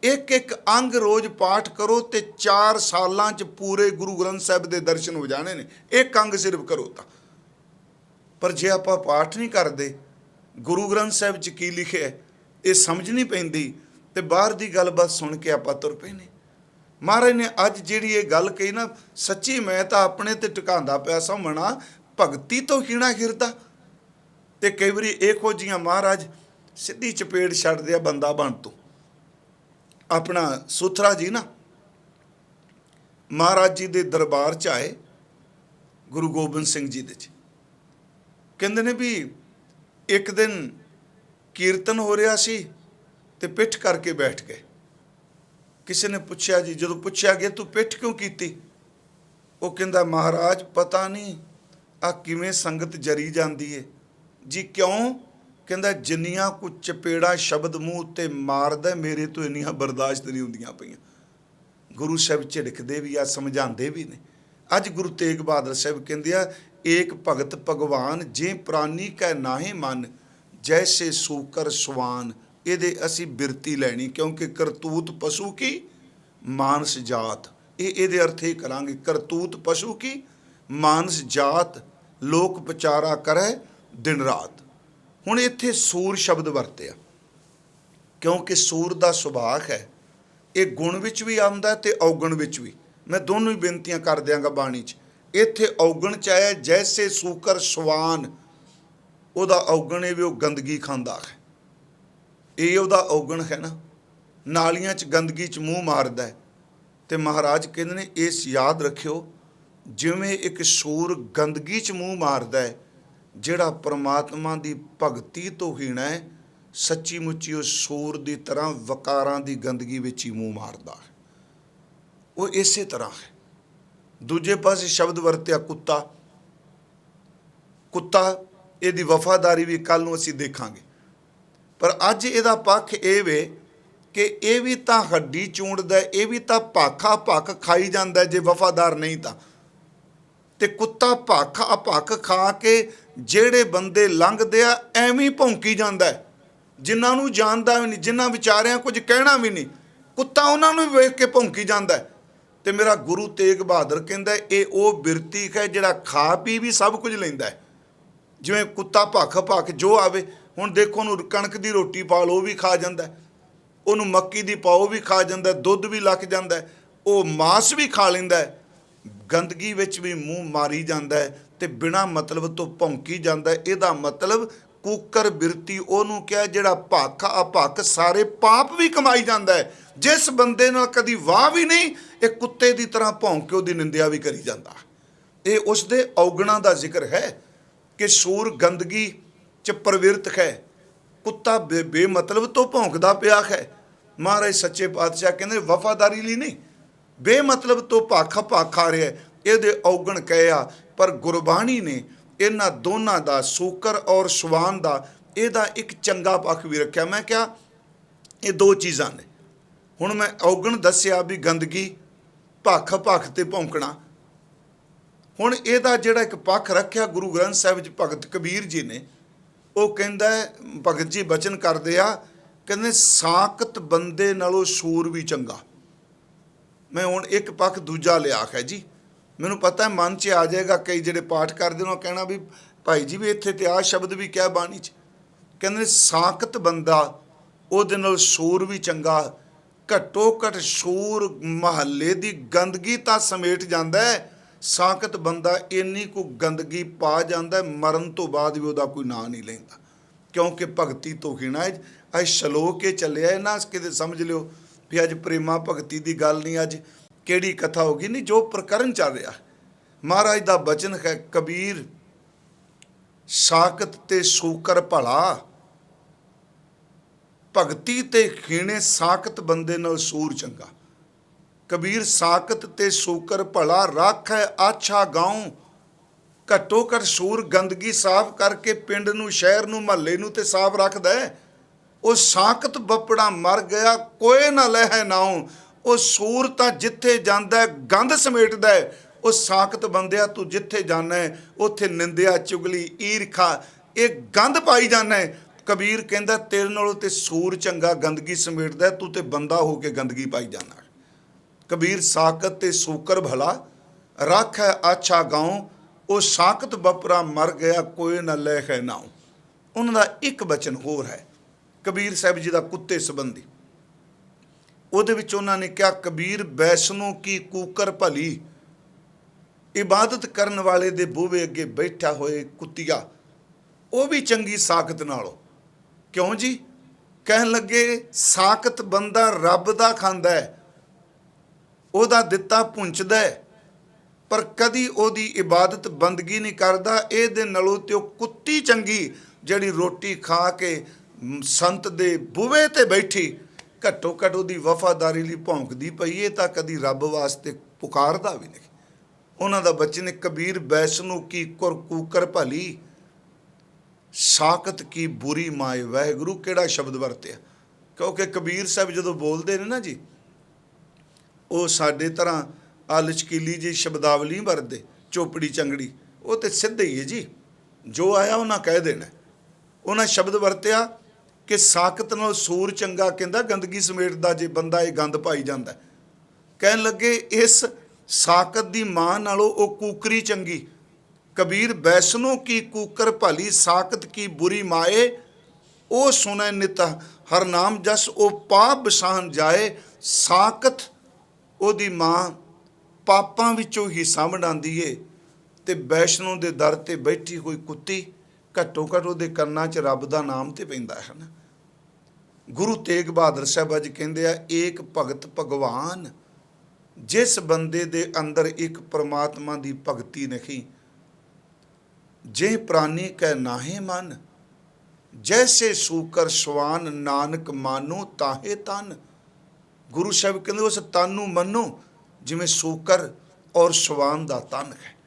ਇੱਕ ਇੱਕ ਅੰਗ ਰੋਜ਼ ਪਾਠ ਕਰੋ ਤੇ 4 ਸਾਲਾਂ 'ਚ ਪੂਰੇ ਗੁਰੂ ਗ੍ਰੰਥ ਸਾਹਿਬ ਦੇ ਦਰਸ਼ਨ ਹੋ ਜਾਣੇ ਨੇ। ਇੱਕ ਅੰਗ ਸਿਰਫ ਕਰੋ ਤਾਂ। ਪਰ ਜੇ ਆਪਾਂ ਪਾਠ ਨਹੀਂ ਕਰਦੇ, ਗੁਰੂ ਗ੍ਰੰਥ ਸਾਹਿਬ 'ਚ ਕੀ ਲਿਖਿਆ ਇਹ ਸਮਝ ਨਹੀਂ ਪੈਂਦੀ, ਤੇ ਬਾਹਰ ਦੀ ਗੱਲਬਾਤ ਸੁਣ ਕੇ ਆਪਾਂ ਤੁਰ ਪਏ ਨੇ। ਮਹਾਰਾਜ ਨੇ ਅੱਜ ਜਿਹੜੀ ਇਹ ਗੱਲ ਕਹੀ ਨਾ, ਸੱਚੀ ਮੈਂ ਤਾਂ ਆਪਣੇ ਤੇ ਟਿਕਾਉਂਦਾ ਪਿਆ ਸਮਝਣਾ, ਭਗਤੀ ਤੋਂ ਹੀਣਾ ਹਿਰਦਾ। ਤੇ ਕਈ ਵਾਰੀ ਇਹੋ ਜਿਹੀਆਂ ਮਹਾਰਾਜ ਸਿੱਧੀ ਚਪੇੜ ਛੱਡਦੇ ਆ ਬੰਦਾ ਬਣ ਤੋਂ। ਆਪਣਾ ਸੁਥਰਾ ਜੀ ਨਾ ਮਹਾਰਾਜ ਜੀ ਦੇ ਦਰਬਾਰ 'ਚ ਆਏ, ਗੁਰੂ ਗੋਬਿੰਦ ਸਿੰਘ ਜੀ ਦੇ 'ਚ। ਕਹਿੰਦੇ ਨੇ ਵੀ ਇੱਕ ਦਿਨ ਕੀਰਤਨ ਹੋ ਰਿਹਾ ਸੀ ਤੇ ਪਿੱਠ ਕਰਕੇ ਬੈਠ ਗਏ। ਕਿਸੇ ਨੇ ਪੁੱਛਿਆ ਜੀ, ਜਦੋਂ ਪੁੱਛਿਆ ਗਿਆ ਤੂੰ ਪਿੱਠ ਕਿਉਂ ਕੀਤੀ, ਉਹ ਕਹਿੰਦਾ ਮਹਾਰਾਜ ਪਤਾ ਨਹੀਂ ਆ ਕਿਵੇਂ ਸੰਗਤ ਜਰੀ ਜਾਂਦੀ ਏ ਜੀ। ਕਿਉਂ? ਕਹਿੰਦਾ ਜਿੰਨੀਆਂ ਕੁ ਚਪੇੜਾ ਸ਼ਬਦ ਮੂੰਹ ਉੱਤੇ ਮਾਰਦਾ ਮੇਰੇ ਤੋਂ ਇੰਨੀਆਂ ਬਰਦਾਸ਼ਤ ਨਹੀਂ ਹੁੰਦੀਆਂ ਪਈਆਂ। ਗੁਰੂ ਸਾਹਿਬ ਝਿੜਕਦੇ ਵੀ ਆ, ਸਮਝਾਉਂਦੇ ਵੀ ਨੇ। ਅੱਜ ਗੁਰੂ ਤੇਗ ਬਹਾਦਰ ਸਾਹਿਬ ਕਹਿੰਦੇ ਆ, ਏਕ ਭਗਤ ਭਗਵਾਨ ਜੇ ਪ੍ਰਾਨੀ ਕੈ ਨਾਹੇ ਮਨ, ਜੈਸੇ ਸੂਕਰ ਸਵਾਨ ਇਹਦੇ ਅਸੀਂ ਬਿਰਤੀ ਲੈਣੀ, ਕਿਉਂਕਿ ਕਰਤੂਤ ਪਸ਼ੂ ਕੀ ਮਾਨਸ ਜਾਤ, ਇਹਦੇ ਅਰਥ ਇਹ ਕਰਾਂਗੇ, ਕਰਤੂਤ ਪਸ਼ੂ ਕੀ ਮਾਨਸ ਜਾਤ, ਲੋਕ ਵਿਚਾਰਾ ਕਰੇ ਦਿਨ ਰਾਤ। ਹੁਣ ਇੱਥੇ ਸੂਰ ਸ਼ਬਦ ਵਰਤਿਆ ਕਿਉਂਕਿ ਸੂਰ ਦਾ ਸੁਭਾਅ ਹੈ, ਇਹ ਗੁਣ ਵਿੱਚ ਵੀ ਆਉਂਦਾ ਤੇ ਔਗਣ ਵਿੱਚ ਵੀ। ਮੈਂ ਦੋਨੋਂ ਹੀ ਬੇਨਤੀਆਂ ਕਰ ਦਿਆਂਗਾ ਬਾਣੀ 'ਚ। ਇੱਥੇ ਔਗਣ 'ਚ ਆਇਆ ਜੈਸੇ ਸੂਕਰ ਸਵਾਨ, ਉਹਦਾ ਔਗਣ ਇਹ ਵੀ ਉਹ ਗੰਦਗੀ ਖਾਂਦਾ ਹੈ, ਇਹ ਉਹਦਾ ਔਗਣ ਹੈ ਨਾ। ਨਾਲੀਆਂ 'ਚ ਗੰਦਗੀ 'ਚ ਮੂੰਹ ਮਾਰਦਾ ਹੈ, ਤੇ ਮਹਾਰਾਜ ਕਹਿੰਦੇ ਨੇ ਇਸ ਯਾਦ ਰੱਖਿਓ, ਜਿਵੇਂ ਇੱਕ ਸੂਰ ਗੰਦਗੀ 'ਚ ਮੂੰਹ ਮਾਰਦਾ ਹੈ, ਜਿਹੜਾ ਪਰਮਾਤਮਾ ਦੀ ਭਗਤੀ ਤੋਂ ਹੀਣਾ ਹੈ, ਸੱਚੀ ਮੁੱਚੀ ਉਹ ਸੂਰ ਦੀ ਤਰ੍ਹਾਂ ਵਕਾਰਾਂ ਦੀ ਗੰਦਗੀ ਵਿੱਚ ਹੀ ਮੂੰਹ ਮਾਰਦਾ ਹੈ। ਉਹ ਇਸੇ ਤਰ੍ਹਾਂ ਹੈ। ਦੂਜੇ ਪਾਸੇ ਸ਼ਬਦ ਵਰਤਿਆ ਕੁੱਤਾ, ਕੁੱਤਾ ਇਹਦੀ ਵਫਾਦਾਰੀ ਵੀ ਕੱਲ੍ਹ ਨੂੰ ਅਸੀਂ ਦੇਖਾਂਗੇ, ਪਰ ਅੱਜ ਇਹਦਾ ਪੱਖ ਇਹ ਵੇ ਕਿ ਇਹ ਵੀ ਤਾਂ ਹੱਡੀ ਚੂੰਡਦਾ, ਇਹ ਵੀ ਤਾਂ ਭਾਖਾ ਭੱਖ ਖਾਈ ਜਾਂਦਾ ਜੇ ਵਫਾਦਾਰ ਨਹੀਂ ਤਾਂ। ਤੇ ਕੁੱਤਾ ਭਾਖਾ ਭੱਖ ਖਾ ਕੇ ਜਿਹੜੇ ਬੰਦੇ ਲੰਘਦੇ ਆ ਐਵੇਂ ਭੌਂਕੀ ਜਾਂਦਾ, ਜਿਨ੍ਹਾਂ ਨੂੰ ਜਾਣਦਾ ਵੀ ਨਹੀਂ, ਜਿਨ੍ਹਾਂ ਵਿਚਾਰਿਆਂ ਕੁਝ ਕਹਿਣਾ ਵੀ ਨਹੀਂ, ਕੁੱਤਾ ਉਹਨਾਂ ਨੂੰ ਵੇਖ ਕੇ ਭੌਂਕੀ ਜਾਂਦਾ। ਤੇ ਮੇਰਾ ਗੁਰੂ ਤੇਗ ਬਹਾਦਰ ਕਹਿੰਦਾ ਇਹ ਉਹ ਬਿਰਤੀ ਹੈ ਜਿਹੜਾ ਖਾ ਪੀ ਵੀ ਸਭ ਕੁਝ ਲੈਂਦਾ ਹੈ। ਜਿਵੇਂ ਕੁੱਤਾ ਭੱਖ ਭੱਖ ਜੋ ਆਵੇ, ਹੁਣ ਦੇਖੋ ਉਹਨੂੰ ਕਣਕ ਦੀ ਰੋਟੀ ਪਾ ਲਓ ਉਹ ਵੀ ਖਾ ਜਾਂਦਾ, ਉਹਨੂੰ ਮੱਕੀ ਦੀ ਪਾਓ ਵੀ ਖਾ ਜਾਂਦਾ, ਦੁੱਧ ਵੀ ਲੱਕ ਜਾਂਦਾ, ਉਹ ਮਾਸ ਵੀ ਖਾ ਲੈਂਦਾ, ਗੰਦਗੀ ਵਿੱਚ ਵੀ ਮੂੰਹ ਮਾਰੀ ਜਾਂਦਾ ਹੈ ਤੇ ਬਿਨਾਂ ਮਤਲਬ ਤੋਂ ਭੌਂਕੀ ਜਾਂਦਾ। ਇਹਦਾ ਮਤਲਬ ਕੂਕਰ ਬਿਰਤੀ ਉਹਨੂੰ ਕਿਹਾ ਜਿਹੜਾ ਭੱਖ ਅਭੱਖ ਸਾਰੇ ਪਾਪ ਵੀ ਕਮਾਈ ਜਾਂਦਾ ਹੈ। ਜਿਸ ਬੰਦੇ ਨਾਲ ਕਦੀ ਵਾਹ ਵੀ ਨਹੀਂ, ਇਹ ਕੁੱਤੇ ਦੀ ਤਰ੍ਹਾਂ ਭੌਂਕ ਕੇ ਉਹਦੀ ਨਿੰਦਿਆ ਵੀ ਕਰੀ ਜਾਂਦਾ। ਇਹ ਉਸ ਦੇ ਔਗਣਾਂ ਦਾ ਜ਼ਿਕਰ ਹੈ ਕਿ ਸੂਰ ਗੰਦਗੀ 'ਚ ਪ੍ਰਵਿਰਤ ਹੈ, ਕੁੱਤਾ ਬੇਮਤਲਬ ਤੋਂ ਭੌਂਕਦਾ ਪਿਆ ਹੈ। ਮਹਾਰਾਜ ਸੱਚੇ ਪਾਤਸ਼ਾਹ ਕਹਿੰਦੇ ਵਫਾਦਾਰੀ ਲਈ ਨਹੀਂ, ਬੇਮਤਲਬ ਤੋਂ ਭੱਖ ਆ ਰਿਹਾ, ਇਹਦੇ ਔਗਣ ਕਹੇ ਆ। ਪਰ ਗੁਰਬਾਣੀ ਨੇ ਇਹਨਾਂ ਦੋਨਾਂ ਦਾ, ਸੂਕਰ ਔਰ ਸਵਾਨ ਦਾ, ਇਹਦਾ ਇੱਕ ਚੰਗਾ ਪੱਖ ਵੀ ਰੱਖਿਆ। ਮੈਂ ਕਿਹਾ ਇਹ ਦੋ ਚੀਜ਼ਾਂ ਨੇ। ਹੁਣ ਮੈਂ ਔਗਣ ਦੱਸਿਆ ਵੀ ਗੰਦਗੀ, ਭੱਖ ਤੇ ਭੌਂਕਣਾ। ਹੁਣ ਇਹਦਾ ਜਿਹੜਾ ਇੱਕ ਪੱਖ ਰੱਖਿਆ ਗੁਰੂ ਗ੍ਰੰਥ ਸਾਹਿਬ ਵਿੱਚ ਭਗਤ ਕਬੀਰ ਜੀ ਨੇ, ਉਹ ਕਹਿੰਦਾ, ਭਗਤ ਜੀ ਬਚਨ ਕਰਦੇ ਆ, ਕਹਿੰਦੇ ਸਾਕਤ ਬੰਦੇ ਨਾਲੋਂ ਸੂਰ ਵੀ ਚੰਗਾ। ਮੈਂ ਹੁਣ ਇੱਕ ਪੱਖ ਦੂਜਾ ਲਿਆ ਹੈ ਜੀ, ਮੈਨੂੰ ਪਤਾ ਮਨ 'ਚ ਆ ਜਾਏਗਾ, ਕਈ ਜਿਹੜੇ ਪਾਠ ਕਰਦੇ ਨੇ ਉਹ ਕਹਿਣਾ ਵੀ ਭਾਈ ਜੀ ਵੀ ਇੱਥੇ ਤੇ ਆਹ ਸ਼ਬਦ ਵੀ ਕਿਹਾ ਬਾਣੀ 'ਚ। ਕਹਿੰਦੇ ਸਾਕਤ ਬੰਦਾ ਉਹਦੇ ਨਾਲ ਸੂਰ ਵੀ ਚੰਗਾ। ਘੱਟੋ ਘੱਟ ਸੂਰ ਮਹੱਲੇ ਦੀ ਗੰਦਗੀ ਤਾਂ ਸਮੇਟ ਜਾਂਦਾ ਹੈ, ਸਾਕਤ ਬੰਦਾ ਇੰਨੀ ਕੁ ਗੰਦਗੀ ਪਾ ਜਾਂਦਾ, ਮਰਨ ਤੋਂ ਬਾਅਦ ਵੀ ਉਹਦਾ ਕੋਈ ਨਾਂ ਨਹੀਂ ਲੈਂਦਾ, ਕਿਉਂਕਿ ਭਗਤੀ ਤੋਂ ਹੀਣਾ। ਅੱਜ ਸ਼ਲੋਕ ਕੇ ਚੱਲਿਆ ਇਹ ਨਾ ਕਿਤੇ ਸਮਝ ਲਿਓ ਵੀ ਅੱਜ ਪ੍ਰੇਮਾ ਭਗਤੀ ਦੀ ਗੱਲ ਨਹੀਂ, ਅੱਜ ਕਿਹੜੀ ਕਥਾ ਹੋ ਗਈ, ਨਹੀਂ, ਜੋ ਪ੍ਰਕਰਨ ਚੱਲ ਰਿਹਾ। ਮਹਾਰਾਜ ਦਾ ਬਚਨ ਹੈ, ਕਬੀਰ ਸਾਕਤ ਤੇ ਸੂਕਰ ਭਲਾ, ਭਗਤੀ ਤੇ ਖੀਣੇ ਸਾਕਤ ਬੰਦੇ ਨਾਲ ਸੂਰ ਚੰਗਾ। ਕਬੀਰ ਸਾਕਤ ਤੇ ਸੂਕਰ ਭਲਾ, ਰਾਖੈ ਆਛਾ ਗਾਉਂ। ਘੱਟੋ ਘੱਟ ਸੂਰ ਗੰਦਗੀ ਸਾਫ਼ ਕਰਕੇ ਪਿੰਡ ਨੂੰ, ਸ਼ਹਿਰ ਨੂੰ, ਮਹੱਲੇ ਨੂੰ ਤੇ ਸਾਫ਼ ਰੱਖਦਾ ਹੈ। ਉਹ ਸਾਕਤ ਬੱਪੜਾ ਮਰ ਗਿਆ, ਕੋਏ ਨਾ ਲਹਿ ਨਾਉ। ਉਹ ਸੂਰ ਤਾਂ ਜਿੱਥੇ ਜਾਂਦਾ ਗੰਦ ਸਮੇਟਦਾ ਹੈ। ਉਹ ਸਾਕਤ ਬੰਦਿਆ ਤੂੰ ਜਿੱਥੇ ਜਾਣਾ ਹੈ ਉੱਥੇ ਨਿੰਦਿਆ, ਚੁਗਲੀ, ਈਰਖਾ, ਇਹ ਗੰਦ ਪਾਈ ਜਾਣਾ ਹੈ। ਕਬੀਰ ਕਹਿੰਦਾ ਤੇਰੇ ਨਾਲੋਂ ਤੇ ਸੂਰ ਚੰਗਾ ਗੰਦਗੀ ਸਮੇਟਦਾ, ਤੂੰ ਤੇ ਬੰਦਾ ਹੋ ਕੇ ਗੰਦਗੀ ਪਾਈ ਜਾਣਾ। ਕਬੀਰ ਸਾਕਤ ਤੇ ਸੂਕਰ ਭਲਾ, ਰਾਖੈ ਆਛਾ ਗਾਉਂ। ਉਹ ਸਾਕਤ ਬੱਪਰਾ ਮਰ ਗਿਆ, ਕੋਏ ਨਾ ਲਹਿ ਨਾਉ। ਉਹਨਾਂ ਦਾ ਇੱਕ ਬਚਨ ਹੋਰ ਹੈ ਕਬੀਰ ਸਾਹਿਬ ਜੀ ਦਾ ਕੁੱਤੇ ਸੰਬੰਧੀ। ਉਹਦੇ ਵਿੱਚ ਉਹਨਾਂ ਨੇ ਕਿਹਾ, ਕਬੀਰ ਬੈਸਨੋਂ ਕੀ ਕੂਕਰ ਭਲੀ। ਇਬਾਦਤ ਕਰਨ ਵਾਲੇ ਦੇ ਬੂਹੇ ਅੱਗੇ ਬੈਠਾ ਹੋਏ ਕੁੱਤੀਆ, ਉਹ ਵੀ ਚੰਗੀ ਸਾਕਤ ਨਾਲੋਂ। ਕਿਉਂ ਜੀ? ਕਹਿਣ ਲੱਗੇ ਸਾਕਤ ਬੰਦਾ ਰੱਬ ਦਾ ਖਾਂਦਾ ਹੈ, ਉਹਦਾ ਦਿੱਤਾ ਪੁੰਚਦਾ ਹੈ, ਪਰ ਕਦੀ ਉਹਦੀ ਇਬਾਦਤ ਬੰਦਗੀ ਨਹੀਂ ਕਰਦਾ। ਇਹਦੇ ਨਾਲੋਂ ਤੇ ਉਹ ਕੁੱਤੀ ਚੰਗੀ ਜਿਹੜੀ ਰੋਟੀ ਖਾ ਕੇ ਸੰਤ ਦੇ ਬੂਹੇ ਤੇ ਬੈਠੀ, ਘੱਟੋ ਘੱਟ ਉਹਦੀ ਵਫਾਦਾਰੀ ਲਈ ਭੌਂਕਦੀ ਪਈ, ਇਹ ਤਾਂ ਕਦੀ ਰੱਬ ਵਾਸਤੇ ਪੁਕਾਰਦਾ ਵੀ ਨਹੀਂ। ਉਹਨਾਂ ਦਾ ਬਚਨ, ਕਬੀਰ ਬੈਸਨੂ ਕੀ ਕੂਕਰ ਭਲੀ, ਸਾਕਤ ਕੀ ਬੁਰੀ ਮਾਏ। ਵਾਹਿਗੁਰੂ ਕਿਹੜਾ ਸ਼ਬਦ ਵਰਤਿਆ, ਕਿਉਂਕਿ ਕਬੀਰ ਸਾਹਿਬ ਜਦੋਂ ਬੋਲਦੇ ਨੇ ਨਾ ਜੀ, ਉਹ ਸਾਡੇ ਤਰ੍ਹਾਂ ਆ ਲਚਕੀਲੀ ਜੀ ਸ਼ਬਦਾਵਲੀ ਵਰਤਦੇ, ਚੋਪੜੀ ਚੰਗੜੀ, ਉਹ ਤੇ ਸਿੱਧੇ ਹੀ ਹੈ ਜੀ, ਜੋ ਆਇਆ ਉਹਨਾਂ ਕਹਿ ਦੇਣਾ। ਉਹਨਾਂ ਸ਼ਬਦ ਵਰਤਿਆ, ਕਿ ਸਾਕਤ ਨਾਲ ਸੂਰ ਚੰਗਾ, ਕਹਿੰਦਾ ਗੰਦਗੀ ਸਮੇਟਦਾ ਜੇ ਬੰਦਾ ਇਹ ਗੰਦ ਪਾਈ ਜਾਂਦਾ। ਕਹਿਣ ਲੱਗੇ ਇਸ ਸਾਕਤ ਦੀ ਮਾਂ ਨਾਲੋਂ ਉਹ ਕੂਕਰੀ ਚੰਗੀ। ਕਬੀਰ ਵੈਸਨੋ ਕੀ ਕੂਕਰ ਭਲੀ, ਸਾਕਤ ਕੀ ਬੁਰੀ ਮਾਏ, ਉਹ ਸੁਣੈ ਨਿਤ ਹਰ ਨਾਮ ਜਸ, ਉਹ ਪਾਪ ਬਸਾਹਨ ਜਾਏ। ਸਾਕਤ ਉਹਦੀ ਮਾਂ ਪਾਪਾਂ ਵਿੱਚੋਂ ਹਿੱਸਾ ਵੰਡਾਉਂਦੀ ਏ, ਤੇ ਵੈਸ਼ਨੋ ਦੇ ਦਰ ਤੇ ਬੈਠੀ ਹੋਈ ਕੁੱਤੀ ਘੱਟੋ ਘੱਟ ਉਹਦੇ ਕੰਨਾਂ 'ਚ ਰੱਬ ਦਾ ਨਾਮ ਤੇ ਪੈਂਦਾ ਹੈ ਨਾ। ਗੁਰੂ ਤੇਗ ਬਹਾਦਰ ਸਾਹਿਬ ਅੱਜ ਕਹਿੰਦੇ ਆ, ਏਕ ਭਗਤ ਭਗਵਾਨ, ਜਿਸ ਬੰਦੇ ਦੇ ਅੰਦਰ ਇੱਕ ਪਰਮਾਤਮਾ ਦੀ ਭਗਤੀ ਨਹੀਂ, ਜੇ ਪ੍ਰਾਨੀ ਕਹਿ ਨਾਹੇ ਮਨ, ਜੈਸੇ ਸੂਕਰ ਸਵਾਨ, ਨਾਨਕ ਮਾਨੋ ਤਾਹੇ ਤਨ। ਗੁਰੂ ਸਾਹਿਬ ਕਹਿੰਦੇ ਉਸ ਤਨ ਨੂੰ ਮੰਨੋ ਜਿਵੇਂ ਸੂਕਰ ਔਰ ਸਵਾਨ ਦਾ ਤਨ ਹੈ।